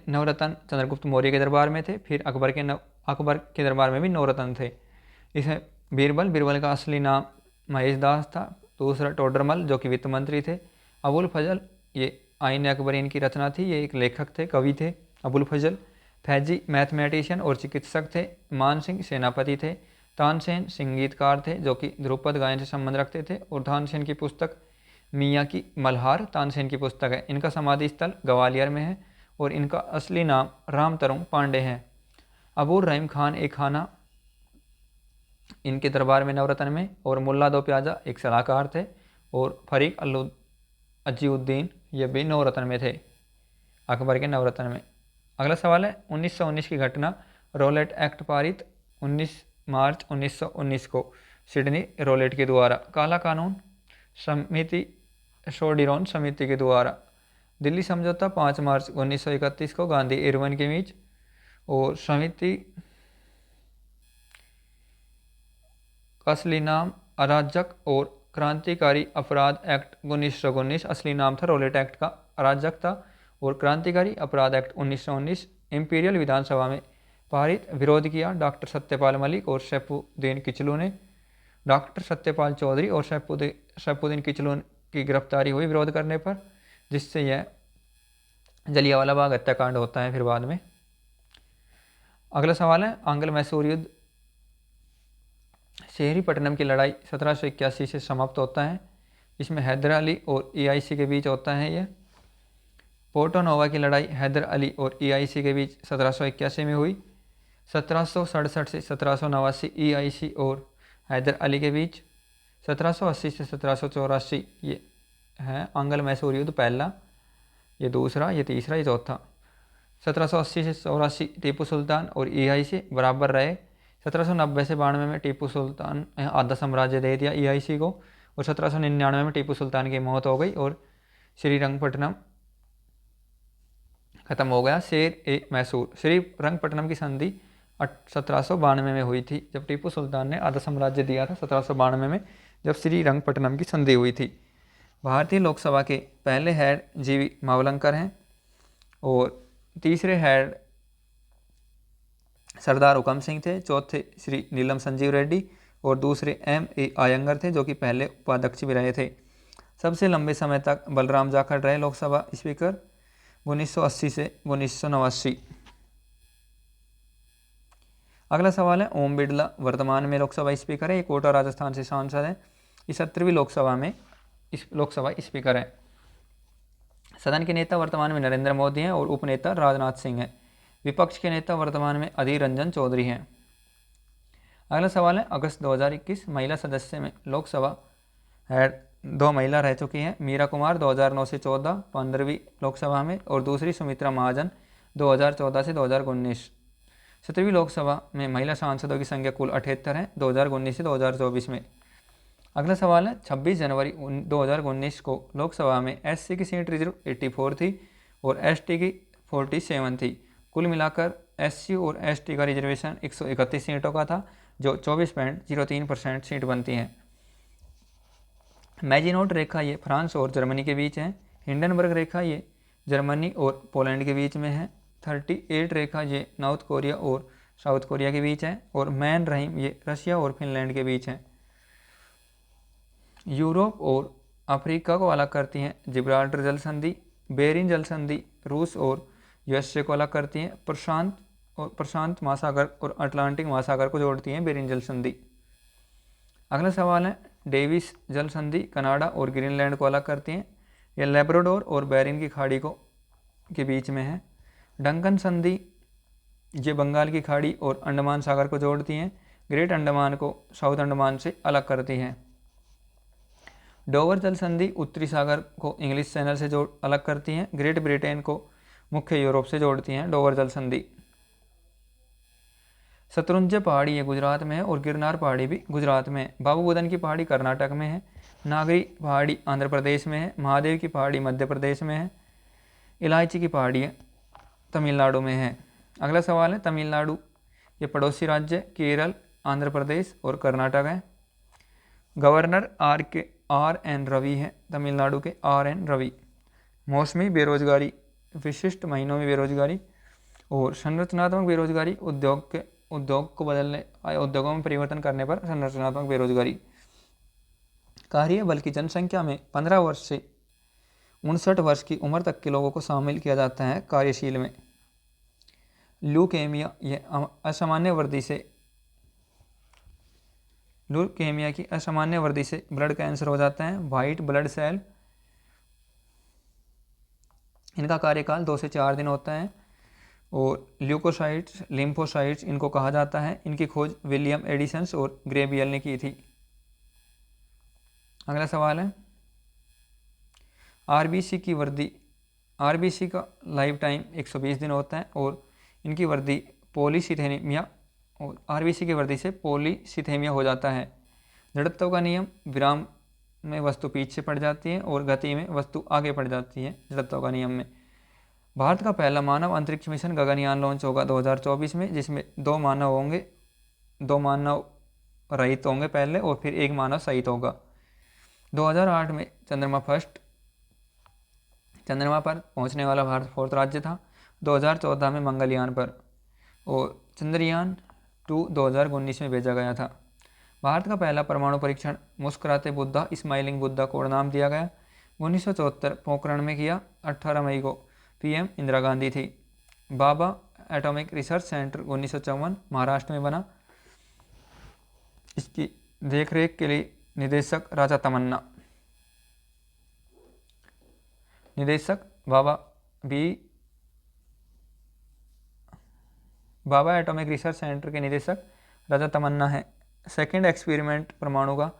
नवरत्न चंद्रगुप्त मौर्य के दरबार में थे। फिर अकबर के दरबार में भी नवरत्न थे। इसे बीरबल का असली नाम महेश दास था। दूसरा टोडरमल जो कि वित्त मंत्री थे। अबुल फजल ये आईन अकबरीन की रचना थी। ये एक लेखक थे, कवि थे अबुल फजल। फैजी मैथमेटिशियन और चिकित्सक थे। मान सिंह सेनापति थे। तानसेन संगीतकार थे जो कि ध्रुपद गायन से संबंध रखते थे। और तानसेन की पुस्तक मियाँ की मल्हार तानसेन की पुस्तक है। इनका समाधि स्थल ग्वालियर में है और इनका असली नाम राम तरुण पांडे है। अबूर रहीम खान एक खाना इनके दरबार में नवरत्न में, और मुल्ला दो प्याजा एक सलाहकार थे, और फरीक अजीउद्दीन ये भी नवरत्न में थे, अकबर के नवरत्न में। अगला सवाल है 1919 की घटना। रोलेट एक्ट पारित 19 मार्च 1919 को सिडनी रोलेट के द्वारा। काला कानून समिति शोडिरोन समिति के द्वारा। दिल्ली समझौता 5 मार्च 1931 को गांधी इरविन के बीच। और समिति का असली नाम अराजक और क्रांतिकारी अपराध एक्ट 1919 असली नाम था रोलेट एक्ट का अराजक था, और क्रांतिकारी अपराध एक्ट 1919 इंपीरियल विधानसभा में पारित। विरोध किया डॉक्टर सत्यपाल मलिक और सैफुद्दीन किचलू ने। डॉक्टर सत्यपाल चौधरी और सैफुद्दीन किचलू की गिरफ्तारी हुई विरोध करने पर, जिससे यह जलियांवाला बाग हत्याकांड होता है फिर बाद में। अगला सवाल है आंग्ल मैसूर युद्ध। सेरीपट्टनम की लड़ाई 1781 से समाप्त होता है। इसमें हैदर अली और ईआईसी के बीच होता है यह। पोर्टो नोवा की लड़ाई हैदर अली और ईआईसी के बीच 1781 में हुई। 1767 से 1789 ईआईसी और हैदर अली के बीच। 1780 से 1784 ये है आंग्ल मैसूर युद्ध पहला, ये दूसरा, ये तीसरा, ये चौथा। 1780 से 84 टीपू सुल्तान और ईआईसी बराबर रहे। 1790 से 92 में टीपू सुल्तान आधा साम्राज्य दे दिया ईआईसी को, और 1799 में टीपू सुल्तान की मौत हो गई और श्रीरंगपट्टनम खत्म हो गया। शेर ए मैसूर। श्रीरंगपट्टनम की संधि 1792 में हुई थी, जब टीपू सुल्तान ने आधा साम्राज्य दिया था 1792 में, जब श्रीरंगपट्टनम की संधि हुई थी। भारतीय लोकसभा के पहले हेड जीवी मावलंकर हैं, और तीसरे हेड सरदार हुकम सिंह थे। चौथे श्री नीलम संजीव रेड्डी, और दूसरे M.A. आयंगर थे जो कि पहले उपाध्यक्ष भी रहे थे। सबसे लंबे समय तक बलराम जाखड़ रहे लोकसभा स्पीकर 1980 से 1989। अगला सवाल है ओम बिरला वर्तमान में लोकसभा स्पीकर है। ये कोटा राजस्थान से सांसद है। ये 17वीं लोकसभा स्पीकर है। सदन के नेता वर्तमान में नरेंद्र मोदी हैं और उपनेता राजनाथ सिंह हैं। विपक्ष के नेता वर्तमान में अधीर रंजन चौधरी हैं। अगला सवाल है अगस्त 2021 महिला सदस्य में लोकसभा हेड 2 महिला रह चुकी हैं। मीरा कुमार 2009 से 14 15वीं लोकसभा में, और दूसरी सुमित्रा महाजन 2014 से 2019। 17वीं लोकसभा में महिला सांसदों की संख्या कुल 78 है 2019 से 2024 में। अगला सवाल है 26 जनवरी 2019 को लोकसभा में SC की सीट रिजर्व 84 थी और ST की 47 थी। कुल मिलाकर SC और ST का रिजर्वेशन 131 सीटों का था, जो 24.03% सीट बनती हैं। मैजिनोट रेखा ये फ्रांस और जर्मनी के बीच है। हिंडनबर्ग रेखा ये जर्मनी और पोलैंड के बीच में है। 38 रेखा ये नॉर्थ कोरिया और साउथ कोरिया के बीच है, और मैन रहीम ये रशिया और फिनलैंड के बीच है। यूरोप और अफ्रीका को अलग करती हैं जिब्राल्टर जल संधि। बेरिन जल संधि रूस और यूएसए को अलग करती हैं। प्रशांत महासागर और अटलांटिक महासागर को जोड़ती हैं बेरिन जल संधि। अगला सवाल है डेविस जल संधि कनाडा और ग्रीनलैंड को अलग करती हैं। यह लेब्राडोर और बेरिन की खाड़ी के बीच में है। डंकन संधि ये बंगाल की खाड़ी और अंडमान सागर को जोड़ती हैं। ग्रेट अंडमान को साउथ अंडमान से अलग करती हैं। डोवर जल संधि उत्तरी सागर को इंग्लिश चैनल से अलग करती हैं। ग्रेट ब्रिटेन को मुख्य यूरोप से जोड़ती हैं डोवर जल संधि। शत्रुंजय पहाड़ी ये गुजरात में है, और गिरनार पहाड़ी भी गुजरात में है। बाबू बुदन की पहाड़ी कर्नाटक में है। नागरी पहाड़ी आंध्र प्रदेश में है। महादेव की पहाड़ी मध्य प्रदेश में है। इलायची की पहाड़ी तमिलनाडु में है। अगला सवाल है तमिलनाडु ये पड़ोसी राज्य केरल, आंध्र प्रदेश और कर्नाटक है। गवर्नर RN रवि है तमिलनाडु के RN रवि। मौसमी बेरोजगारी विशिष्ट महीनों में बेरोजगारी और संरचनात्मक बेरोजगारी उद्योगों में परिवर्तन करने पर संरचनात्मक बेरोजगारी। कार्य बल की जनसंख्या में 15 वर्ष से 59 वर्ष की उम्र तक के लोगों को शामिल किया जाता है कार्यशील में। ल्यूकेमिया, ये असामान्य वृद्धि से ल्यूकेमिया की असामान्य वृद्धि से ब्लड कैंसर हो जाता है। वाइट ब्लड सेल, इनका कार्यकाल 2 से 4 दिन होता है। और ल्यूकोसाइट्स, लिम्फोसाइट्स इनको कहा जाता है। इनकी खोज विलियम एडिसन्स और ग्रेबियल ने की थी। अगला सवाल है, आरबीसी की वृद्धि, आरबीसी का लाइफ टाइम 120 दिन होता है और इनकी वृद्धि पॉलीसिथेमिया, और आरबीसी की वृद्धि से पॉलीसिथेमिया हो जाता है। जड़त्व का नियम, विराम में वस्तु पीछे पड़ जाती है और गति में वस्तु आगे पड़ जाती है जड़त्व का नियम में। भारत का पहला मानव अंतरिक्ष मिशन गगनयान लॉन्च होगा 2024 में, जिसमें 2 मानव होंगे, 2 मानव रहित होंगे पहले और फिर 1 मानव सहित होगा। 2008 में चंद्रमा पर पहुंचने वाला भारत 4th राज्य था। 2014 में मंगलयान पर, और चंद्रयान 2 2019 में भेजा गया था। भारत का पहला परमाणु परीक्षण मुस्कुराते बुद्धा, स्माइलिंग बुद्धा को नाम दिया गया। 1974 पोखरण में किया। 18 मई को पीएम इंदिरा गांधी थी। बाबा एटॉमिक रिसर्च सेंटर 1954 महाराष्ट्र में बना। इसकी देखरेख के लिए निदेशक राजा तमन्ना, निदेशक बाबा एटॉमिक रिसर्च सेंटर के निदेशक राजा तमन्ना है। सेकेंड एक्सपेरिमेंट परमाणु का,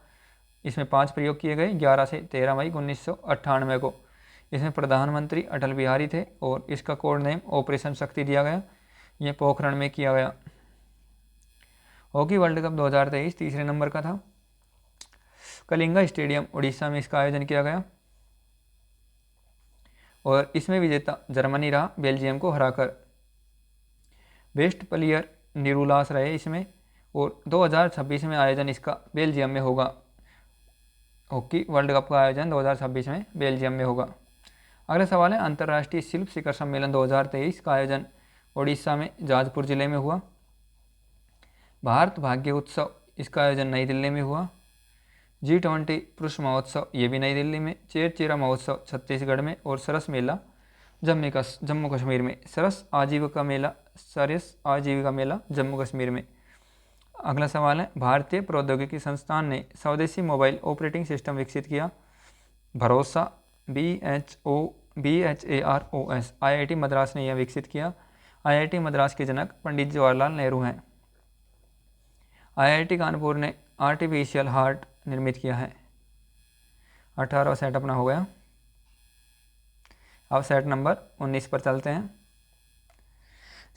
इसमें 5 प्रयोग किए गए 11 से 13 मई 1998 को। इसमें प्रधानमंत्री अटल बिहारी थे और इसका कोड नेम ऑपरेशन शक्ति दिया गया। यह पोखरण में किया गया। हॉकी वर्ल्ड कप 2023 तीसरे नंबर का था। कलिंगा स्टेडियम उड़ीसा में इसका आयोजन किया गया और इसमें विजेता जर्मनी रहा बेल्जियम को हराकर। बेस्ट प्लेयर निरुलास रहे इसमें, और 2026 में आयोजन इसका बेल्जियम में होगा। हॉकी वर्ल्ड कप का आयोजन 2026 में बेल्जियम में होगा। अगला सवाल है, अंतर्राष्ट्रीय शिल्प शिखर सम्मेलन 2023 का आयोजन ओडिशा में जाजपुर जिले में हुआ। भारत भाग्य उत्सव, इसका आयोजन नई दिल्ली में हुआ। G20 पुरुष महोत्सव, ये भी नई दिल्ली में। चेरचेरा महोत्सव छत्तीसगढ़ में, और सरस मेला जम्मू कश्मीर में। सरस आजीविका मेला जम्मू कश्मीर में। अगला सवाल है, भारतीय प्रौद्योगिकी संस्थान ने स्वदेशी मोबाइल ऑपरेटिंग सिस्टम विकसित किया। भरोसा BHAROS, IIT मद्रास ने यह विकसित किया। IIT मद्रास के जनक पंडित जवाहरलाल नेहरू हैं। IIT कानपुर ने आर्टिफिशियल हार्ट निर्मित किया है। 18वां सेट अपना हो गया। अब सेट नंबर 19 पर चलते हैं।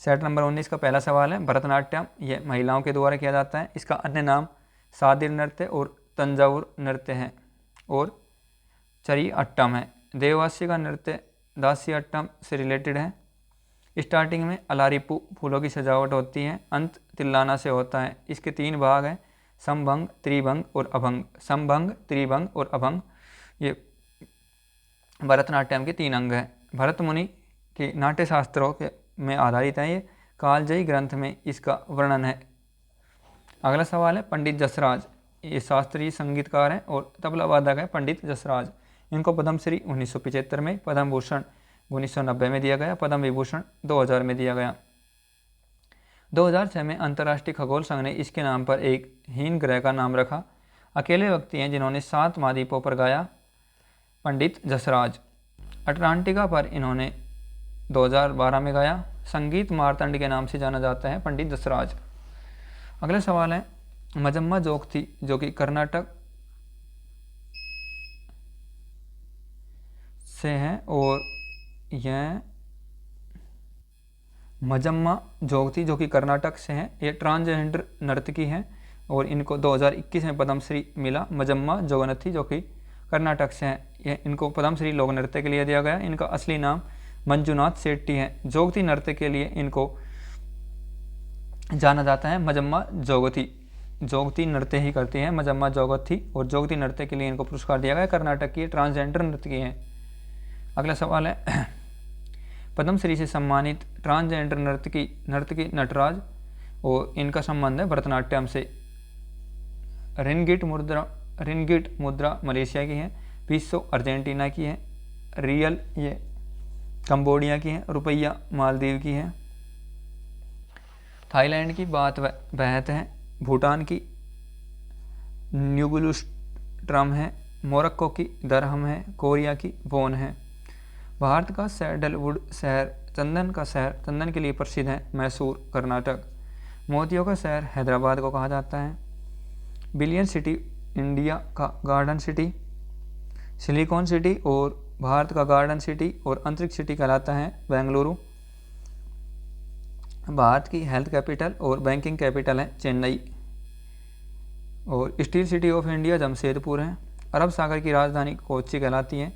सेट नंबर 19 का पहला सवाल है, भरतनाट्यम यह महिलाओं के द्वारा किया जाता है। इसका अन्य नाम सादिर नृत्य और तंजावुर नृत्य है और चरी अट्टम है। देववासी का नृत्य दासी अट्टम से रिलेटेड है। स्टार्टिंग में अलारिपू फूलों की सजावट होती है, अंत तिल्लाना से होता है। इसके 3 भाग हैं, समभंग, त्रिभंग और अभंग। समभंग, त्रिभंग और अभंग, ये भरतनाट्यम के 3 अंग हैं। भरत मुनि के नाट्य शास्त्रों के में आधारित है। ये कालजयी ग्रंथ में इसका वर्णन है। अगला सवाल है, पंडित जसराज, ये शास्त्रीय संगीतकार हैं और तबला वादक है पंडित जसराज। इनको पद्मश्री 1975 में, पद्म भूषण 1990 में दिया गया, पद्म विभूषण 2000 में दिया गया। 2006 में अंतर्राष्ट्रीय खगोल संघ ने इसके नाम पर एक हीन ग्रह का नाम रखा। अकेले व्यक्ति हैं जिन्होंने 7 महाद्वीपों पर गाया, पंडित जसराज। अटलांटिका पर इन्होंने 2012 में गाया। संगीत मार्तंड के नाम से जाना जाता है पंडित जसराज। अगला सवाल है, मजम्मा जोगथी जो कि कर्नाटक से हैं, और यह मजम्मा जोगथी जो कि कर्नाटक से हैं, ये ट्रांसजेंडर नर्तकी हैं और इनको 2021 में पद्मश्री मिला। मजम्मा जोगनथी जो कि कर्नाटक से हैं, ये इनको पद्मश्री लोक नृत्य के लिए दिया गया। इनका असली नाम मंजुनाथ शेट्टी है। जोगथी नृत्य के लिए इनको जाना जाता है मजम्मा जोगथी। जोगथी नृत्य ही करती हैं मजम्मा जोगथी, और जोगथी नृत्य के लिए इनको पुरस्कार दिया गया। कर्नाटक की ट्रांसजेंडर नर्तकी हैं। अगला सवाल है, पद्मश्री से सम्मानित ट्रांसजेंडर नर्तकी नटराज, और इनका संबंध है भरतनाट्यम से। रिनगिट मुद्रा मलेशिया की है। पीसो अर्जेंटीना की है। रियल ये कंबोडिया की है। रुपया मालदीव की है। थाईलैंड की बात बेहत है, भूटान की न्यूगुलुस्ट्रम है, मोरक्को की दरहम है, कोरिया की वोन है। भारत का सैंडलवुड शहर, चंदन का शहर, चंदन के लिए प्रसिद्ध है, मैसूर कर्नाटक। मोतियों का शहर हैदराबाद को कहा जाता है। बिलियन सिटी इंडिया का गार्डन सिटी, सिलिकॉन सिटी और भारत का गार्डन सिटी और अंतरिक्ष सिटी कहलाता है बेंगलुरु। भारत की हेल्थ कैपिटल और बैंकिंग कैपिटल है चेन्नई। और steel city of India Jamshedpur है। अरब सागर की राजधानी कोच्चि कहलाती है।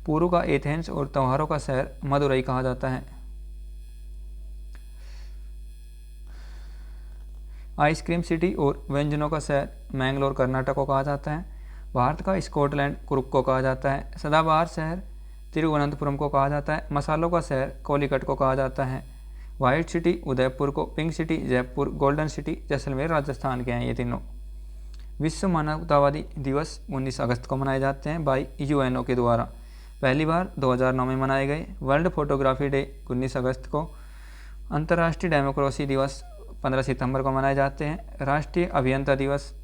पूर्व का एथेंस और त्योहारों का शहर मदुरई कहा जाता है। आइसक्रीम सिटी और व्यंजनों का शहर मैंगलोर कर्नाटक को कहा जाता है। भारत का स्कॉटलैंड कुरुक को कहा जाता है। सदाबहार शहर तिरुवनंतपुरम को कहा जाता है। मसालों का शहर कोलिकट को कहा जाता है। वाइट सिटी उदयपुर को, pink city Jaipur, golden city Jaisalmer Rajasthan के हैं ये तीनों। विश्व मानवतावादी दिवस 19 अगस्त को मनाए जाते हैं बाई यूएनओ के द्वारा। पहली बार 2009 में मनाए गए। वर्ल्ड फोटोग्राफी डे 19 अगस्त को। अंतर्राष्ट्रीय डेमोक्रेसी दिवस 15 सितंबर को मनाए जाते हैं। राष्ट्रीय अभियंता दिवस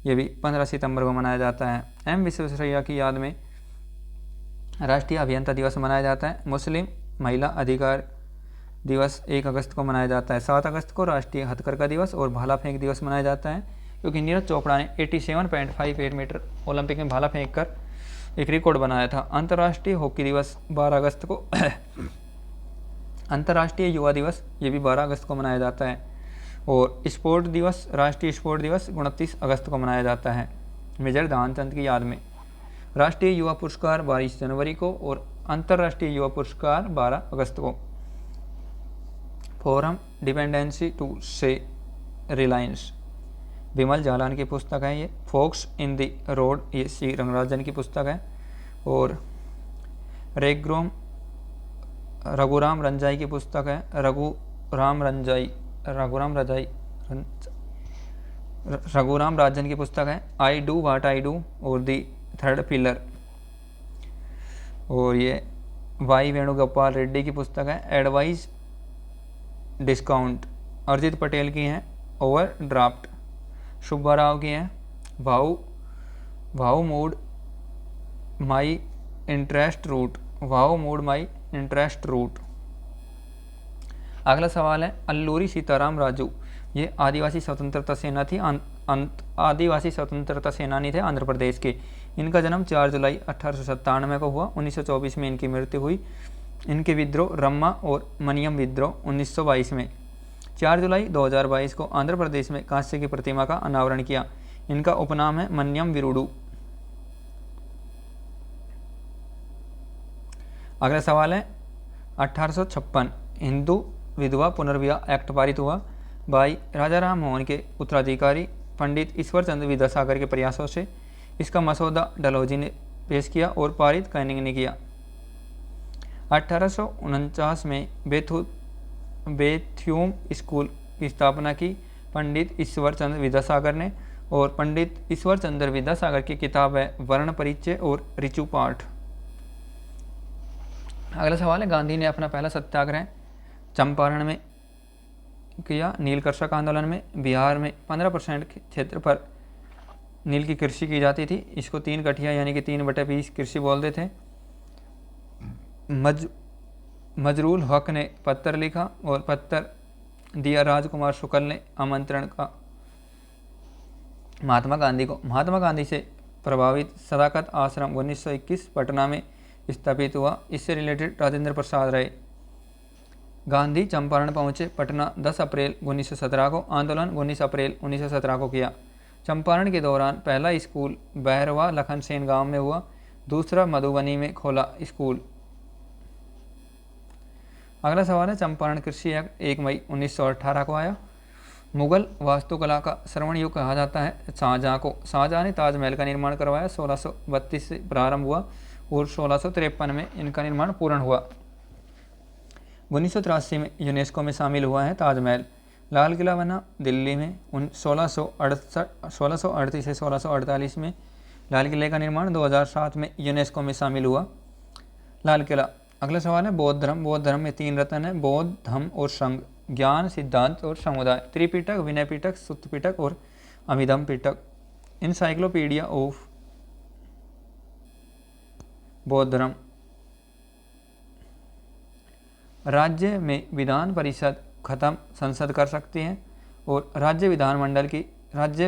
ये भी 15 सितंबर को मनाया जाता है। एम विश्वेश्वरैया की याद में राष्ट्रीय अभियंता दिवस मनाया जाता है। मुस्लिम महिला अधिकार दिवस 1 अगस्त को मनाया जाता है। 7 अगस्त को राष्ट्रीय हथकरघा दिवस और भाला फेंक दिवस मनाया जाता है, क्योंकि नीरज चोपड़ा ने 87.58 मीटर ओलंपिक में भाला फेंक कर एक रिकॉर्ड बनाया था। अंतर्राष्ट्रीय हॉकी दिवस 12 अगस्त को अंतर्राष्ट्रीय युवा दिवस ये भी 12 अगस्त को मनाया जाता है। और स्पोर्ट दिवस, राष्ट्रीय स्पोर्ट दिवस 29 अगस्त को मनाया जाता है मेजर ध्यानचंद की याद में। राष्ट्रीय युवा पुरस्कार 22 जनवरी को और अंतर्राष्ट्रीय युवा पुरस्कार 12 अगस्त को। फोरम डिपेंडेंसी टू से रिलायंस, विमल जालान की पुस्तक है ये। फोक्स इन द रोड ये सी रंगराजन की पुस्तक है। और रघुराम रंजाई की पुस्तक है। रघुराम राजन की पुस्तक है I do watt I do और दी थर्ड पिलर। और ये वाई वेणुगोपाल रेड्डी की पुस्तक है एडवाइस डिस्काउंट। अरिजीत पटेल की हैं ओवर ड्राफ्ट। सुब्बा राव की हैं भाऊ मूड माई इंटरेस्ट रूट। अगला सवाल है अल्लूरी सीताराम राजू, ये आदिवासी स्वतंत्रता सेनानी थे आंध्र प्रदेश के। इनका जन्म 4 जुलाई 1897 को हुआ। 1924 में इनकी मृत्यु हुई। इनके विद्रोह रम्मा और मनियम विद्रोह 1922 में। 4 जुलाई 2022 को आंध्र प्रदेश में कांस्य की प्रतिमा का अनावरण किया। इनका उपनाम है मन्यम विरुडू। अगला सवाल है 1856 हिंदू विधवा पुनर्विवाह एक्ट पारित हुआ बाई राजा राम मोहन के उत्तराधिकारी पंडित ईश्वर चंद्र विद्यासागर के प्रयासों से। इसका मसौदा डलहौजी ने पेश किया और पारित कैनिंग ने किया। 1849 में बेथ्यूम स्कूल की स्थापना की पंडित ईश्वर चंद्र विद्यासागर ने। और पंडित ईश्वर चंद्र विद्यासागर की किताब है वर्ण परिचय और ऋचु पाठ। अगला सवाल है गांधी ने अपना पहला सत्याग्रह चंपारण में किया। नीलकर्षक आंदोलन में बिहार में 15% क्षेत्र पर नील की कृषि की जाती थी। इसको 3 गठिया यानी कि 3/20 कृषि बोलते थे। मजरूल हक ने पत्र लिखा और पत्र दिया राजकुमार शुक्ल ने आमंत्रण का महात्मा गांधी को। महात्मा गांधी से प्रभावित सदाकत आश्रम 1921 पटना में स्थापित हुआ। इससे रिलेटेड राजेंद्र प्रसाद रहे। गांधी चंपारण पहुंचे। पटना 10 अप्रैल 1917 को। आंदोलन 19 अप्रैल 1917 को किया। चंपारण के दौरान पहला स्कूल बहरवा लखनसेन गांव में हुआ। दूसरा मधुबनी में खोला स्कूल। अगला सवाल है चंपारण कृषि एक्ट 1 मई 1918 को आया। मुगल वास्तुकला का स्वर्ण युग कहा जाता है शाहजहाँ को। शाहजहाँ ने ताजमहल का निर्माण करवाया। 1632 से प्रारंभ हुआ और 1653 में इनका निर्माण पूर्ण हुआ। 1983 में यूनेस्को में शामिल हुआ है ताजमहल। लाल किला बना दिल्ली में 1638 से 1648 में। लाल किले का निर्माण 2007 में यूनेस्को में शामिल हुआ लाल किला। अगला सवाल है बौद्ध धर्म। बौद्ध धर्म में 3 रत्न है बौद्ध, धम्म और संघ। ज्ञान, सिद्धांत और समुदाय, त्रिपिटक, विनय पिटक, सुत्त पिटक और अभिधम पिटक, इंसाइक्लोपीडिया ऑफ बौद्ध धर्म। राज्य में विधान परिषद खत्म संसद कर सकती है और राज्य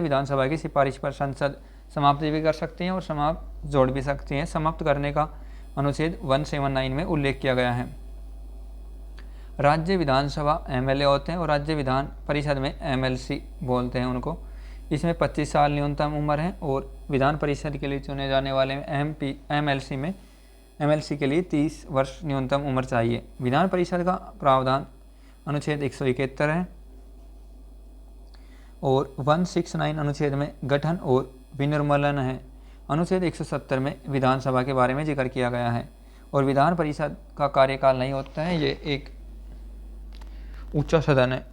विधानसभा की सिफारिश पर संसद समाप्त भी कर सकती हैं और समाप्त जोड़ भी सकती हैं। समाप्त करने का अनुच्छेद 179 में उल्लेख किया गया है। राज्य विधानसभा एमएलए होते हैं और राज्य विधान परिषद में एमएलसी बोलते हैं उनको। इसमें 25 साल न्यूनतम उम्र है और विधान परिषद के लिए चुने जाने वाले एमएलसी के लिए 30 वर्ष न्यूनतम उम्र चाहिए। विधान परिषद का प्रावधान अनुच्छेद 171 है और 169 अनुच्छेद में गठन और विनिर्मलन है। अनुच्छेद 170 में विधानसभा के बारे में जिक्र किया गया है और विधान परिषद का कार्यकाल नहीं होता है, ये एक उच्च सदन है।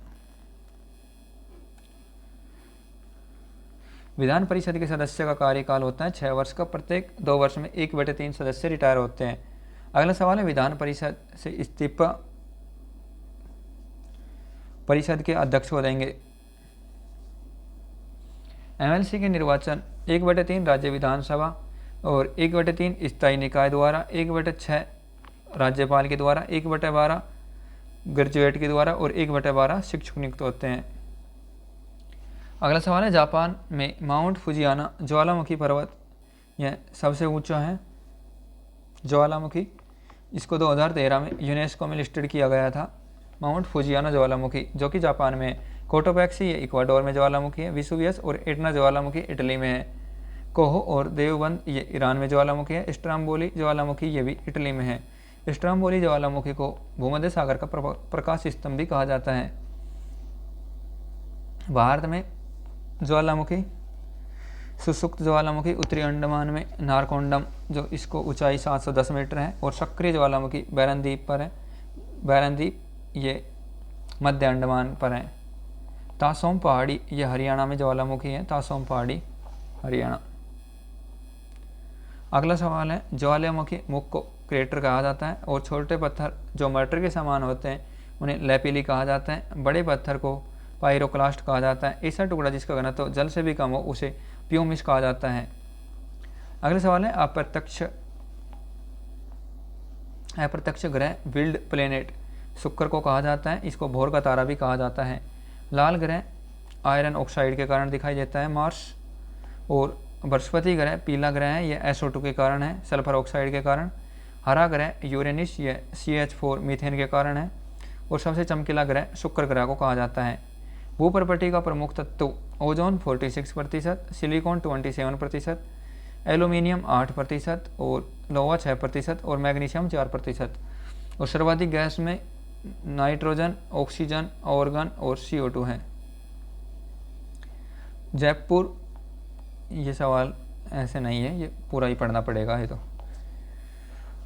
विधान परिषद के सदस्य का कार्यकाल होता है 6 वर्ष का, प्रत्येक 2 वर्ष में 1/3 सदस्य रिटायर होते हैं। अगला सवाल है विधान परिषद से इस्तीफा परिषद के अध्यक्ष को देंगे। एमएलसी के निर्वाचन 1/3 राज्य विधानसभा और 1/3 स्थायी निकाय द्वारा, 1/6 राज्यपाल के द्वारा, 1/12 ग्रेजुएट के द्वारा और 1/12 शिक्षक नियुक्त होते हैं। अगला सवाल है जापान में माउंट फुजियाना ज्वालामुखी पर्वत यह सबसे ऊंचा है ज्वालामुखी। इसको 2013 में यूनेस्को में लिस्टेड किया गया था। माउंट फुजियाना ज्वालामुखी जो कि जापान में है। कोटोपैक्सी ये इक्वाडोर में ज्वालामुखी है। विसुवियस और एटना ज्वालामुखी इटली में है। कोहो और देवबंद ये ईरान में ज्वालामुखी है। स्ट्राम्बोली ज्वालामुखी ये भी इटली में है। स्ट्राम्बोली ज्वालामुखी को भूमध्य सागर का प्रकाश स्तंभ भी कहा जाता है। भारत में ज्वालामुखी सुसुप्त ज्वालामुखी उत्तरी अंडमान में नारकोंडम जो इसको ऊंचाई 710 मीटर है और सक्रिय ज्वालामुखी बैरन द्वीप पर है। बैरन द्वीप ये मध्य अंडमान पर है। तासोम पहाड़ी ये हरियाणा में ज्वालामुखी है। तासोम पहाड़ी हरियाणा। अगला सवाल है ज्वालामुखी मुख को क्रेटर कहा जाता है और छोटे पत्थर जो मर्टर के समान होते हैं उन्हें लैपिली कहा जाता है। बड़े पत्थर को पायरोक्लास्ट कहा जाता है। ऐसा टुकड़ा जिसका घनत्व जल से भी कम हो उसे प्यूमिस कहा जाता है। अगला सवाल है अप्रत्यक्ष ग्रह विल्ड प्लेनेट शुक्र को कहा जाता है। इसको भोर का तारा भी कहा जाता है। लाल ग्रह आयरन ऑक्साइड के कारण दिखाई देता है मार्स। और बृहस्पति ग्रह पीला ग्रह है, यह SO2 के कारण है, सल्फर ऑक्साइड के कारण। हरा ग्रह यूरेनिस यह CH4 मीथेन के कारण है। और सबसे चमकीला ग्रह शुक्र ग्रह को कहा जाता है। भूप्रपट्टी का प्रमुख तत्व ओजोन 46%, सिलिकॉन 27%, एल्यूमिनियम 8% और लोहा 6% और मैग्नीशियम 4%। और सर्वाधिक गैस में नाइट्रोजन, ऑक्सीजन, ऑर्गन और CO2 है। जयपुर ये सवाल ऐसे नहीं है, ये पूरा ही पढ़ना पड़ेगा ये तो।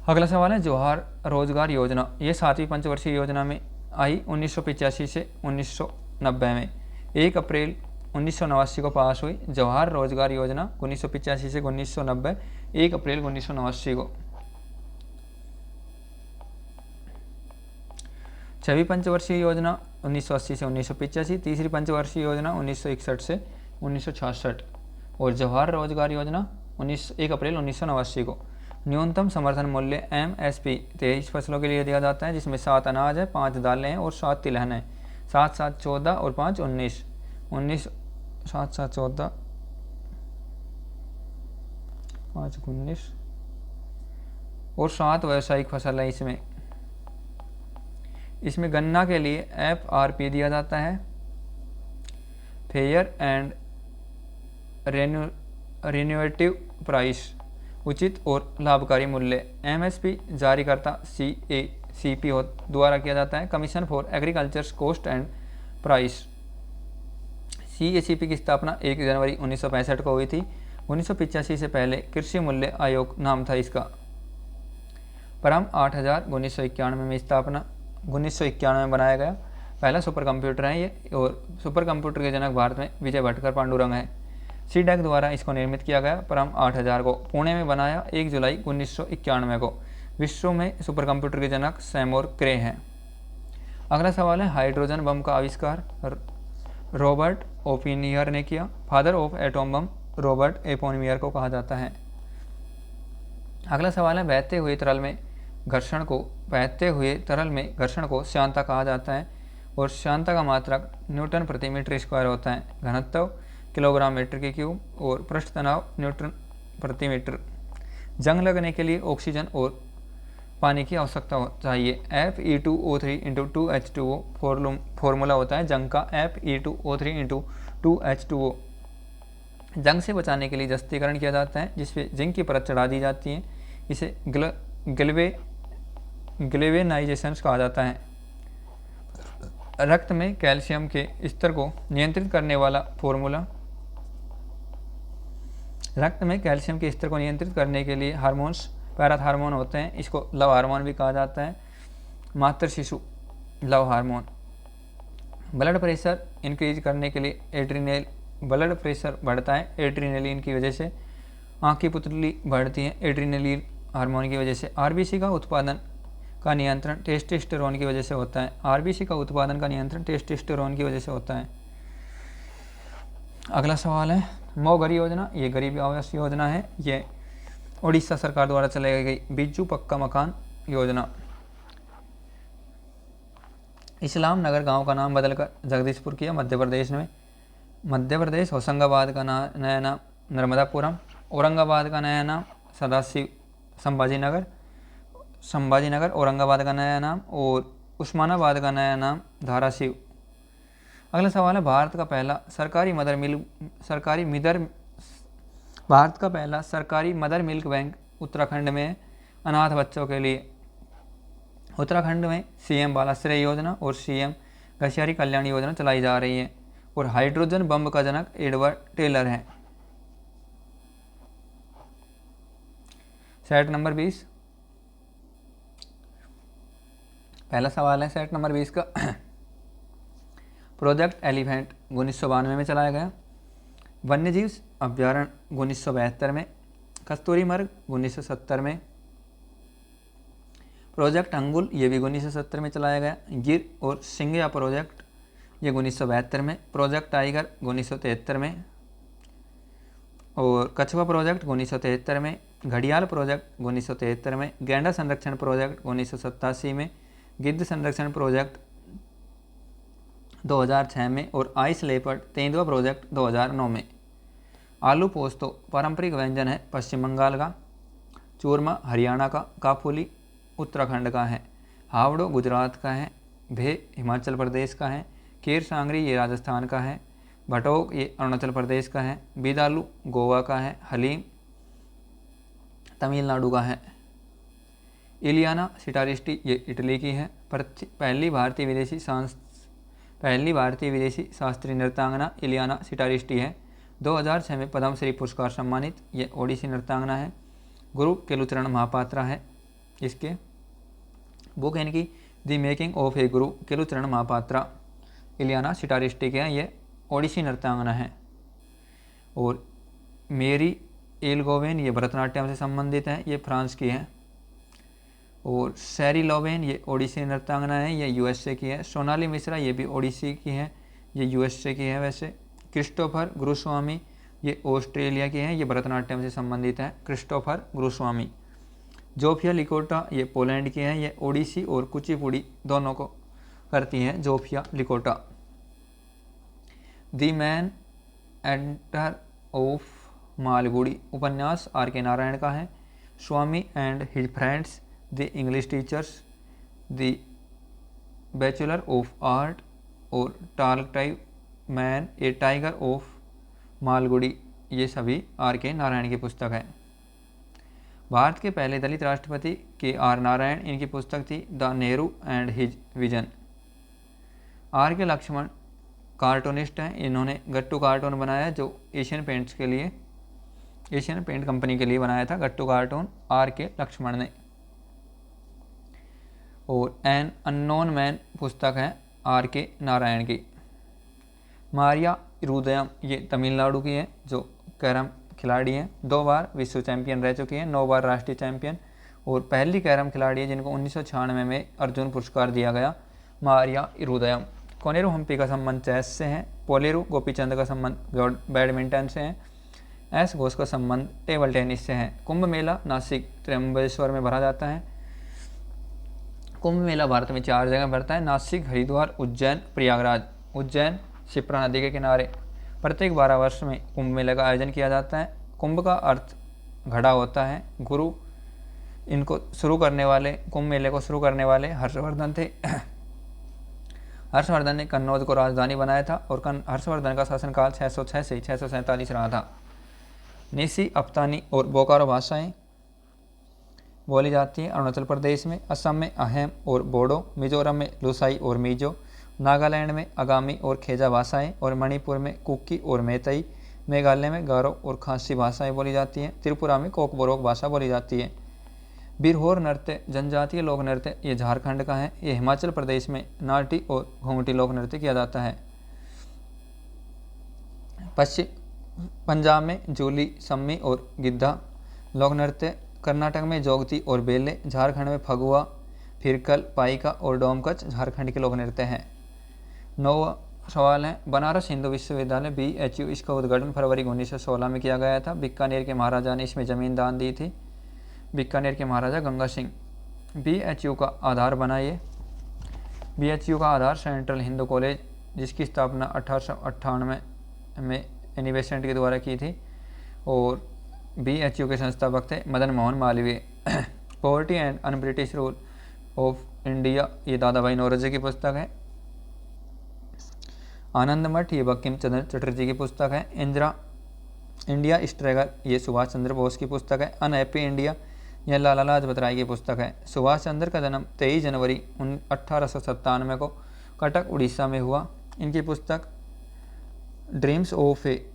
अगला सवाल है जवाहर रोजगार योजना। ये 7वीं पंचवर्षीय योजना में आई 1985 से 1990 में। 1 अप्रैल 1989 को पास हुई जवाहर रोजगार योजना 1985 से 1990, 1 अप्रैल 1989 को। 6वीं पंचवर्षीय योजना 1980 से 1985, तीसरी पंचवर्षीय योजना 1961 से 1966 और जवाहर रोजगार योजना 1 अप्रैल 1989 को। न्यूनतम समर्थन मूल्य MSP 23 फसलों के लिए दिया जाता है जिसमें 7 अनाज है, 5 दालें हैं और 7 तिलहन है। 7, 7, 14 और 5, 19, 7, 7, 14, 5, 19 और 7 व्यावसायिक फसल है। इसमें गन्ना के लिए FRP दिया जाता है, फेयर एंड रिन्यूएटिव प्राइस, उचित और लाभकारी मूल्य। MSP जारीकर्ता CACP द्वारा किया जाता है, commission for agriculture cost and price. CACP की स्थापना 1 जनवरी 1965 को हुई थी। 1985 से पहले कृषि मूल्य आयोग नाम था इसका। परम 8000 1991 में स्थापना 1991 में बनाया गया। पहला सुपर कंप्यूटर है ये और सुपर कंप्यूटर के जनक भारत में विजय भटकर पांडुरंग है। CDEC द्वारा इसको निर्मित किया गया। परम 8000 को पुणे में बनाया 1 जुलाई 1991 को। विश्व में सुपर कंप्यूटर के जनक सैमोर क्रे हैं। अगला सवाल है हाइड्रोजन बम का आविष्कार रॉबर्ट ओपेनियर ने किया। Father of atom bomb Robert Oppenheimer को कहा जाता है। अगला सवाल है बहते हुए तरल में घर्षण को श्यानता कहा जाता है और श्यानता का मात्रक न्यूटन प्रति मीटर स्क्वायर होता है। घनत्व किलोग्राम मीटर के क्यूब और पृष्ठ तनाव न्यूटन प्रति मीटर। जंग लगने के लिए ऑक्सीजन और पानी की आवश्यकता चाहिए। Fe2O3 × 2H2O फॉर्मूला होता है जंग का, Fe2O3 × 2H2O। जंग से बचाने के लिए जस्तीकरण किया जाता है जिसपे जिंक की परत चढ़ा दी जाती है। इसे ग्लेवेनाइजेशन कहा जाता है। रक्त में कैल्शियम के स्तर को नियंत्रित करने वाला फॉर्मूला। रक्त में कैल्शियम के स्तर को नियंत्रित करने के लिए हार्मोन्स पैराथ हार्मोन होते हैं। इसको लव हार्मोन भी कहा जाता है, मातृ शिशु love hormone. Blood pressure increase करने के लिए ब्लड प्रेशर बढ़ता है एड्रीनलिन की वजह से। आँख की पुतली बढ़ती है एड्रीनलिन हार्मोन की वजह से। आरबीसी का उत्पादन का नियंत्रण टेस्टोस्टेरोन की वजह से होता है। आरबीसी का उत्पादन का नियंत्रण टेस्टोस्टेरोन की वजह से होता है। अगला सवाल है मोघर योजना। ये गरीबी आवास योजना है। ये उड़ीसा सरकार द्वारा चलाई गई बिज्जू पक्का मकान योजना। इस्लाम नगर गांव का नाम बदलकर जगदीशपुर किया मध्य प्रदेश में। मध्य प्रदेश। होशंगाबाद का नया नाम नर्मदापुरम। औरंगाबाद का नया नाम सदाशिव संभाजीनगर औरंगाबाद का नया नाम, और उस्मानाबाद का नया नाम धाराशिव। अगला सवाल है भारत का पहला सरकारी मदर मिल्क बैंक उत्तराखंड में अनाथ बच्चों के लिए। उत्तराखंड में सीएम बालाश्रय योजना और सीएम घसियारी कल्याण योजना चलाई जा रही है। और हाइड्रोजन बम का जनक एडवर्ड टेलर है। Set number 20। पहला सवाल है सेट नंबर 20 का। प्रोजेक्ट एलिफेंट 1992 में चलाया गया। वन्यजीव अभ्यारण्य 1972 में। कस्तूरी मृग 1970 में। प्रोजेक्ट अंगुल ये भी 1970 में चलाया गया। गिर और सिंगिया प्रोजेक्ट ये 1972 में। प्रोजेक्ट टाइगर 1973 में। और कछुआ प्रोजेक्ट 1973 में। घड़ियाल प्रोजेक्ट 1973 में। गैंडा संरक्षण प्रोजेक्ट 1987 में। गिद्ध संरक्षण प्रोजेक्ट 2006 में। और आइस लेपर्ड तेंदुआ प्रोजेक्ट 2009 में। आलू पोस्तो पारंपरिक व्यंजन है पश्चिम बंगाल का। चूरमा हरियाणा का। काफुली उत्तराखंड का है। हावड़ो गुजरात का है। भे हिमाचल प्रदेश का है। केर सांगरी ये राजस्थान का है। भटोक ये अरुणाचल प्रदेश का है। बीदालू गोवा का है। हलीम तमिलनाडु का है। इलियाना सिटारिस्टी ये इटली की है। पहली भारतीय विदेशी शास्त्रीय नृत्यांगना इलियाना सिटारिस्टी है। 2006 में पद्मश्री पुरस्कार सम्मानित ये ओडिसी नृत्यांगना है। गुरु केलुचरण महापात्रा है इसके। बुक इनकी the making of A Guru Kelucharan Mohapatra Ileana Citaristi के हैं। ये ओडिसी नृत्यांगना है। और मेरी एलगोवेन ये भरतनाट्यम से संबंधित है, ये फ्रांस की है। और सैरी लोवेन ये ओडिसी नृत्यांगना है, ये यूएसए की है। सोनाली मिश्रा ये भी ओडिसी की है, ये यूएसए की है। वैसे क्रिस्टोफर गुरुस्वामी ये ऑस्ट्रेलिया के हैं, ये भरतनाट्यम से संबंधित है। क्रिस्टोफर गुरुस्वामी। जोफिया लिकोटा ये पोलैंड के हैं, ये ओडिसी और कुचिपुड़ी दोनों को करती हैं जोफिया लिकोटा। The man eater of Malgudi उपन्यास आर.के. नारायण का है। Swami and his friends the English teachers, the bachelor of art और tall type man a tiger of Malgudi ये सभी आर.के. नारायण की पुस्तक है। भारत के पहले दलित राष्ट्रपति के.आर. नारायण, इनकी पुस्तक थी the Nehru and his vision. R K. Laxman cartoonist हैं, इन्होंने गट्टू कार्टून बनाया जो एशियन पेंट कंपनी के लिए बनाया था गट्टू कार्टून आर.के. लक्ष्मण ने। और एन अननोन मैन पुस्तक है आर.के. नारायण की। मारिया रुदयम ये तमिलनाडु की है जो कैरम खिलाड़ी हैं, 2 बार विश्व चैंपियन रह चुकी हैं, 9 बार राष्ट्रीय चैंपियन और पहली कैरम खिलाड़ी है जिनको 1996 में अर्जुन पुरस्कार दिया गया। मारिया इरुदयम। कोनेरू हम्पी का संबंध चेस से है। पोलेरू गोपीचंद का संबंध बैडमिंटन से है। एस घोष का संबंध टेबल टेनिस से है। कुंभ मेला नासिक त्र्यंबकेश्वर में भरा जाता है। कुंभ मेला भारत में 4 जगह भरता है, नासिक, हरिद्वार, उज्जैन, प्रयागराज। उज्जैन शिप्रा नदी के किनारे। प्रत्येक 12 वर्ष में कुंभ मेले का आयोजन किया जाता है। कुंभ का अर्थ घड़ा होता है। गुरु इनको शुरू करने वाले, कुंभ मेले को शुरू करने वाले हर्षवर्धन थे। हर्षवर्धन ने कन्नौज को राजधानी बनाया था और हर्षवर्धन का शासनकाल 606 से 647 रहा था। निसी, अफ्तानी और बोकारो भाषाएं बोली जाती हैं अरुणाचल प्रदेश में। असम में अहेम और बोडो, मिजोरम में लुसाई और मीजो, नागालैंड में आगामी और खेजा भाषाएं और मणिपुर में कुकी और मैतई, मेघालय में गारो और खासी भाषाएं बोली जाती हैं। त्रिपुरा में कोकबोरोक भाषा बोली जाती है। बिरहोर नृत्य जनजातीय लोक नृत्य ये झारखंड का है। ये हिमाचल प्रदेश में नाटी और घूंघटी लोक नृत्य किया जाता है। पश्चिम पंजाब में जूली, सम्मी और गिद्धा लोक नृत्य। कर्नाटक में जोगती और बेले। झारखंड में फगुआ, फिरकल, पाइका और डोमकच झारखंड के लोक नृत्य हैं। 9वां सवाल है, बनारस हिंदू विश्वविद्यालय BHU इसका उद्घाटन फरवरी 1916 में किया गया था। बीकानेर के महाराजा ने इसमें ज़मीन दान दी थी। बीकानेर के महाराजा गंगा सिंह। BHU का आधार बनाइए। BHU का आधार सेंट्रल हिंदू कॉलेज, जिसकी स्थापना 1898 में एनी बेसेंट के द्वारा की थी और BHU के संस्थापक थे Madan Mohan Malviya. Poverty and un British rule of India ये दादा भाई नौरोजी की पुस्तक है। आनंद मठ ये बंकिम चंद्र चटर्जी की पुस्तक है। इंडिया स्ट्रगल ये सुभाष चंद्र बोस की पुस्तक है। अनहैप्पी इंडिया यह लाला लाजपत राय की पुस्तक है। सुभाष चंद्र का जन्म 23 जनवरी 1897 को कटक उड़ीसा में हुआ। इनकी पुस्तक dreams of a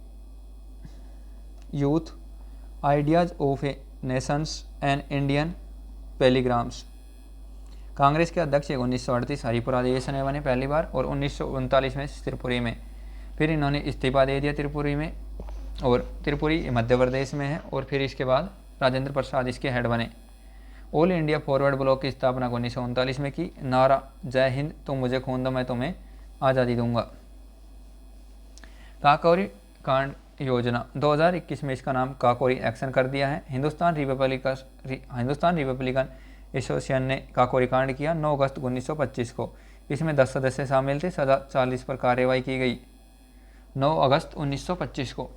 youth, ideas of a nations and Indian pilgrims. Congress के अध्यक्ष 1938 हरिपुरा अधिवेशन में बने पहली बार और 1939 में त्रिपुरी में। फिर इन्होंने इस्तीफा दे दिया त्रिपुरी में, और त्रिपुरी मध्य प्रदेश में है। और फिर इसके बाद राजेंद्र प्रसाद इसके हेड बने। ऑल इंडिया फॉरवर्ड ब्लॉक की स्थापना 1939 में की। नारा जय हिंद, तुम मुझे खून दो मैं तुम्हें आज़ादी दूंगा। काकोरी कांड योजना 2021 में इसका नाम काकोरी एक्शन कर दिया है। हिंदुस्तान रिपब्लिकन एसोसिएशन ने काकोरी कांड किया 9 अगस्त 1925 को। इसमें 10 सदस्य शामिल थे। सजा 40 पर कार्रवाई की गई। 9 अगस्त 1925 को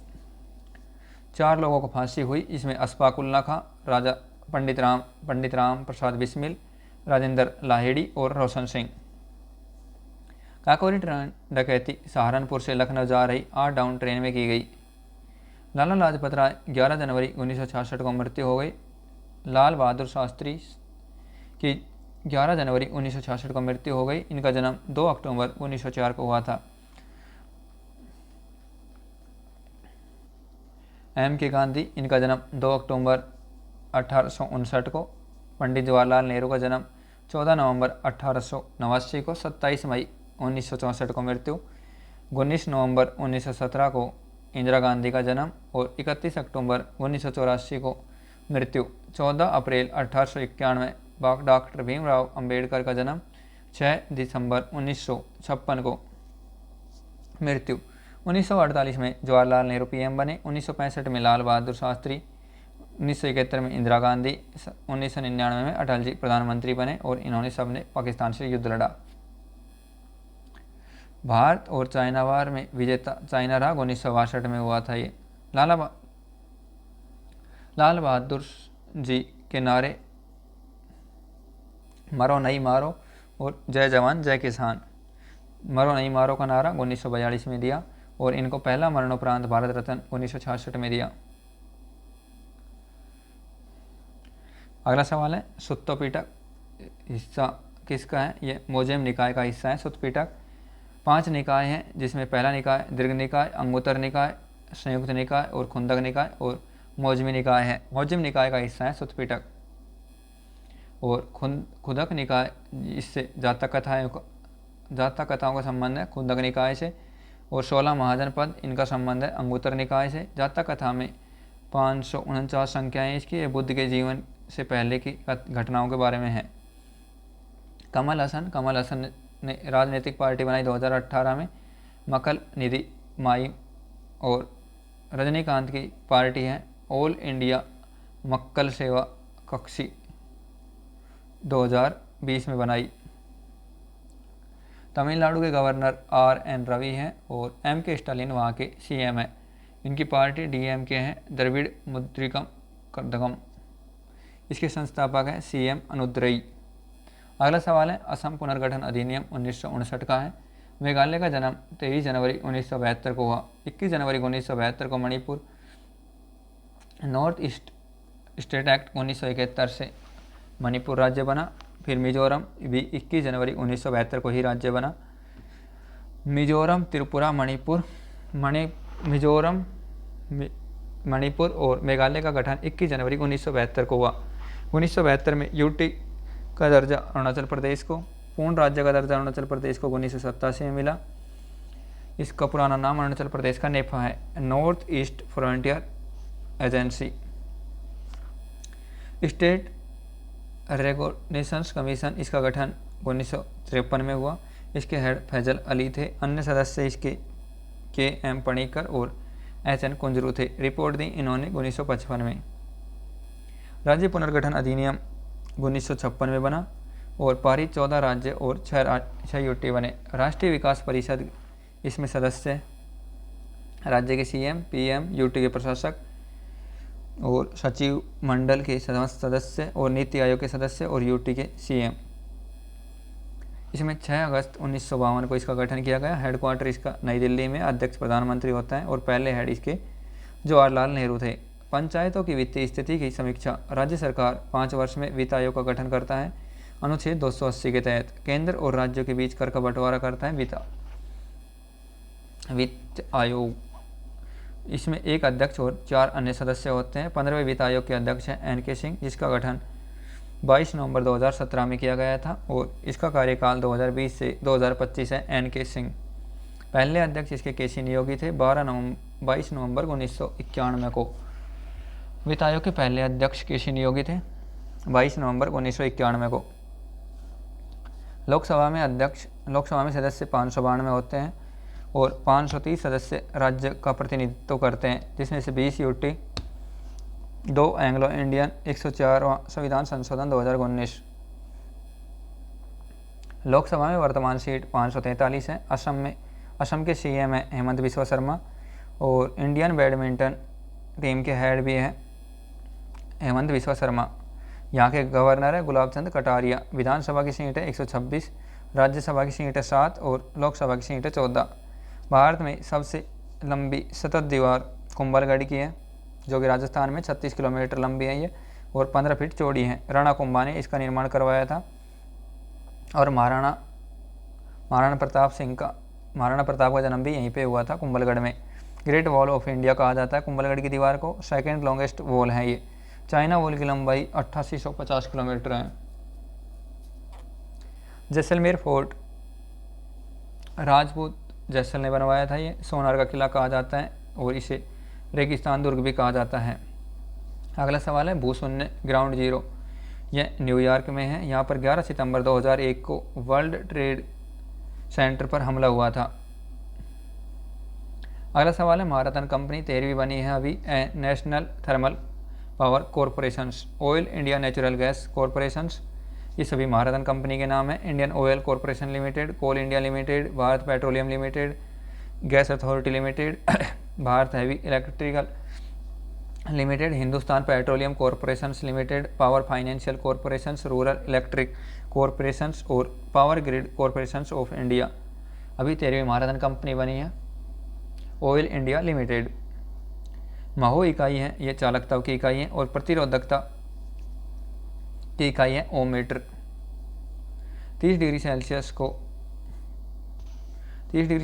4 लोगों को फांसी हुई। इसमें अशफाक उल्ला खां, राजा पंडित राम प्रसाद बिस्मिल, राजेंद्र लाहेड़ी और रोशन सिंह। काकोरी ट्रेन डकैती सहारनपुर से लखनऊ जा रही 8 डाउन ट्रेन में की गई। लाला लाजपत राय 11 जनवरी 1966 को मृत्यु हो गई। लाल बहादुर शास्त्री की 11 जनवरी 1966 को मृत्यु हो गई। इनका जन्म 2 अक्टूबर 1904 को हुआ था। M.K. गांधी इनका जन्म 2 अक्टूबर 1859 को। पंडित जवाहरलाल नेहरू का जन्म 14 नवंबर 1889 को। 27 मई 1964 को मृत्यु। 19 नवंबर 1917 को इंदिरा गांधी का जन्म और 31 अक्टूबर 1984 को मृत्यु। 14 अप्रैल 1891 डॉक्टर भीमराव अंबेडकर का जन्म। 6 दिसंबर 1956 को मृत्यु। 1948 में जवाहरलाल नेहरू PM बने। 1965 में लाल बहादुर शास्त्री, 1971 में इंदिरा गांधी, 1999 में अटल जी प्रधानमंत्री बने और इन्होंने सबने पाकिस्तान से युद्ध लड़ा। भारत और चाइना वार में विजेता चाइना रहा। 1962 में हुआ था ये। लाल बहादुर जी के नारे मरो नहीं मारो और जय जवान जय किसान। मरो नहीं मारो का नारा 1942 में दिया और इनको पहला मरणोपरांत भारत रत्न 1966 में दिया। अगला सवाल है, सुत्तो पिटक हिस्सा किसका है? ये मोजेम निकाय का हिस्सा है। सुत्त पिटक 5 निकाय हैं, जिसमें पहला निकाय दीर्घ निकाय, अंगुत्तर निकाय, संयुक्त निकाय और खुंदक निकाय और मौजमी निकाय है। मौजम निकाय का हिस्सा है सुत्त पिटक। और खुदक निकाय, इससे जातक कथाओं का संबंध है खुदक निकाय से। और 16 महाजन पद, इनका संबंध है अंगुत्तर निकाय से। जातक कथा में 549 संख्याएँ इसकी। ये बुद्ध के जीवन से पहले की घटनाओं के बारे में है। कमल हसन ने राजनीतिक पार्टी बनाई 2018 में। मक्कल निधि माई और रजनीकांत की पार्टी है ऑल इंडिया मक्कल सेवा कक्षी 2020 में बनाई। तमिलनाडु के गवर्नर RN रवि हैं और MK स्टालिन वहाँ के CM हैं। इनकी पार्टी DMK है, द्रविड़ मुद्रिकम कड़गम। इसके संस्थापक हैं CM अनुद्रई। अगला सवाल है असम पुनर्गठन अधिनियम 1959 का है। मेघालय का जन्म 23 जनवरी 1972 को हुआ। 21 जनवरी 1972 को Manipur north east state act 1971 से मणिपुर राज्य बना। फिर मिजोरम भी 21 जनवरी 1972 को ही राज्य बना। मिजोरम, त्रिपुरा, मणिपुर और मेघालय का गठन 21 जनवरी 1972 को हुआ। 1972 में यूटी का दर्जा अरुणाचल प्रदेश को, पूर्ण राज्य का दर्जा अरुणाचल प्रदेश को 1987 में मिला। इसका पुराना नाम अरुणाचल प्रदेश का नेफा है, north east frontier agency. State recognitions commission, इसका गठन 1953 में हुआ। इसके हेड फैजल अली थे। अन्य सदस्य इसके KM पणिकर और HN कुंजरू थे। रिपोर्ट दी इन्होंने 1955 में। राज्य पुनर्गठन अधिनियम 1956 में बना और पारित 14 राज्य और 6 यूटी बने। राष्ट्रीय विकास परिषद इसमें सदस्य, राज्य के CM, PM, यूटी के प्रशासक और सचिव मंडल के सदस्य और नीति आयोग के सदस्य और यूटी के CM। इसमें 6 अगस्त 1952 को इसका गठन किया गया। हेडक्वार्टर इसका नई दिल्ली में। अध्यक्ष प्रधानमंत्री होता है और पहले हेड इसके जवाहरलाल नेहरू थे। पंचायतों की वित्तीय स्थिति की समीक्षा, राज्य सरकार 5 वर्ष में वित्त आयोग का गठन करता है। अनुच्छेद 280 के तहत केंद्र और राज्यों के बीच कर का बंटवारा करता है वित्त आयोग। इसमें एक अध्यक्ष और 4 अन्य सदस्य होते हैं। 15वें वित्त आयोग के अध्यक्ष हैं NK सिंह, जिसका गठन 22 नवंबर 2017 में किया गया था और इसका कार्यकाल 2020 से 2025 है। NK सिंह पहले अध्यक्ष इसके KC नियोगी थे। 22 नवंबर 1991 को वित्त आयोग के पहले अध्यक्ष KC नियोगी थे। 22 नवंबर 1991 को। लोकसभा में सदस्य 592 होते हैं और 530 सदस्य राज्य का प्रतिनिधित्व करते हैं, जिसमें से 20 यूटी, 2 एंग्लो इंडियन, 104वां संविधान संशोधन 2019। लोकसभा में वर्तमान सीट 543 है। असम के CM है हेमंत बिस्वा शर्मा और इंडियन बैडमिंटन टीम के हेड भी हैं हेमंत बिस्वा शर्मा। यहाँ के गवर्नर है गुलाब चंद कटारिया। विधानसभा की सीट है 126, राज्यसभा की सीट है 7 और लोकसभा की सीट है 14। भारत में सबसे लंबी सतत दीवार कुंभलगढ़ की है, जो कि राजस्थान में 36 किलोमीटर लंबी है ये और 15 फीट चौड़ी है। राणा कुंभा ने इसका निर्माण करवाया था और महाराणा प्रताप का जन्म भी यहीं पे हुआ था, कुंभलगढ़ में। ग्रेट वॉल ऑफ इंडिया कहा जाता है कुंभलगढ़ की दीवार को। सेकेंड लॉन्गेस्ट वॉल है ये। चाइना वॉल की लंबाई 8850 किलोमीटर है। जैसलमेर फोर्ट राजपूत जैसल ने बनवाया था। ये सोनार का किला कहा जाता है और इसे रेगिस्तान दुर्ग भी कहा जाता है। अगला सवाल है भूशून्य ग्राउंड जीरो। यह न्यूयॉर्क में है। यहाँ पर 11 सितंबर 2001 को वर्ल्ड ट्रेड सेंटर पर हमला हुआ था। अगला सवाल है महारत्न कंपनी 13वीं बनी है अभी। National thermal power corporations, oil India natural gas corporations, ये सभी महारत्न कंपनी के नाम है। Indian oil corporation limited, coal India limited, Bharat petroleum limited, gas authority limited, Bharat heavy electrical limited, Hindustan petroleum corporations limited, power financial corporations, rural electric corporations और power grid corporations of India. अभी 13वीं महारत्न कंपनी बनी है ऑयल इंडिया लिमिटेड। महो इकाई है, ये चालकता की इकाई है और प्रतिरोधकता की इकाई है ओम मीटर। 30 डिग्री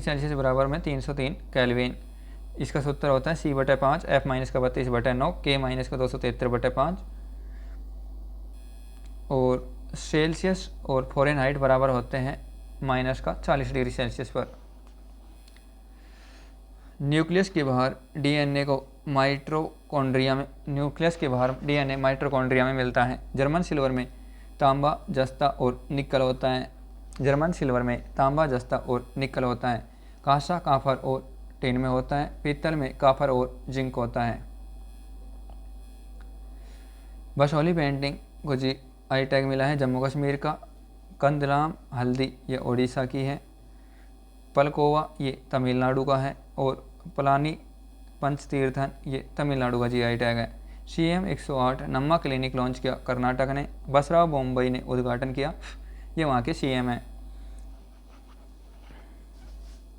सेल्सियस बराबर में 303 केल्विन। इसका सूत्र होता है C/5 F- का 32/9 K- का 273/5 और सेल्सियस और फ़ारेनहाइट बराबर होते हैं -40 डिग्री सेल्सियस पर। न्यूक्लियस के बाहर DNA को माइटोकॉन्ड्रिया में मिलता है। जर्मन सिल्वर में तांबा, जस्ता और निकल होता है। जर्मन सिल्वर में तांबा, जस्ता और निकल होता है। कांसा काफर और टिन में होता है। पीतल में काफर और जिंक होता है। बसोली पेंटिंग को GI टैग मिला है जम्मू कश्मीर का। कंदलाम हल्दी ये ओडिशा की है। पलकोवा ये तमिलनाडु का है। और पलानी पंचतीर्थन ये तमिलनाडु का GI टैग है। CM 108 नम्मा क्लिनिक लॉन्च किया कर्नाटक ने। बसराव बोम्बई ने उद्घाटन किया, ये वहाँ के CM हैं।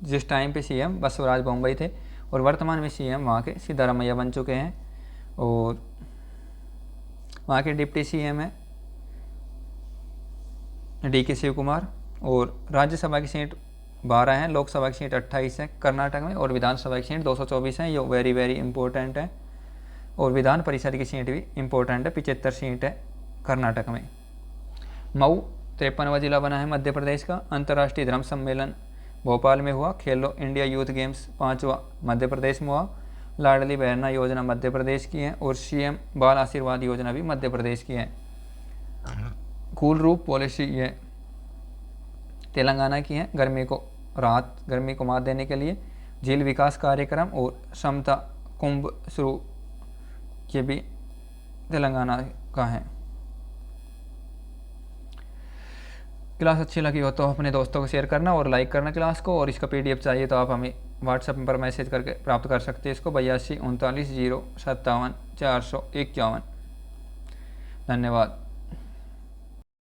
जिस टाइम पे CM बसवराज बोम्बई थे और वर्तमान में CM वहाँ के सिद्धारमैया बन चुके हैं। और वहाँ के डिप्टी CM हैं DK शिव कुमार। और राज्यसभा की सीट 12 हैं, लोकसभा की सीट 28 है कर्नाटक में, और विधानसभा की सीट 224 है। ये वेरी वेरी इंपॉर्टेंट है। और विधान परिषद की सीट भी इम्पोर्टेंट है, 75 सीट है कर्नाटक में। मऊ 53वां जिला बना है मध्य प्रदेश का। अंतर्राष्ट्रीय धर्म सम्मेलन भोपाल में हुआ। खेलो इंडिया यूथ गेम्स 5वां मध्य प्रदेश में हुआ। लाडली बहना योजना मध्य प्रदेश की है। और CM बाल आशीर्वाद योजना भी मध्य प्रदेश की है। कूल रूप पॉलिसी ये तेलंगाना की है। गर्मी को मात देने के लिए झील विकास कार्यक्रम और क्षमता कुंभ शुरू, ये भी तेलंगाना का है। क्लास अच्छी लगी हो तो अपने दोस्तों को शेयर करना और लाइक करना क्लास को। और इसका PDF चाहिए तो आप हमें WhatsApp पर मैसेज करके प्राप्त कर सकते हैं इसको 82 39 057 451। धन्यवाद।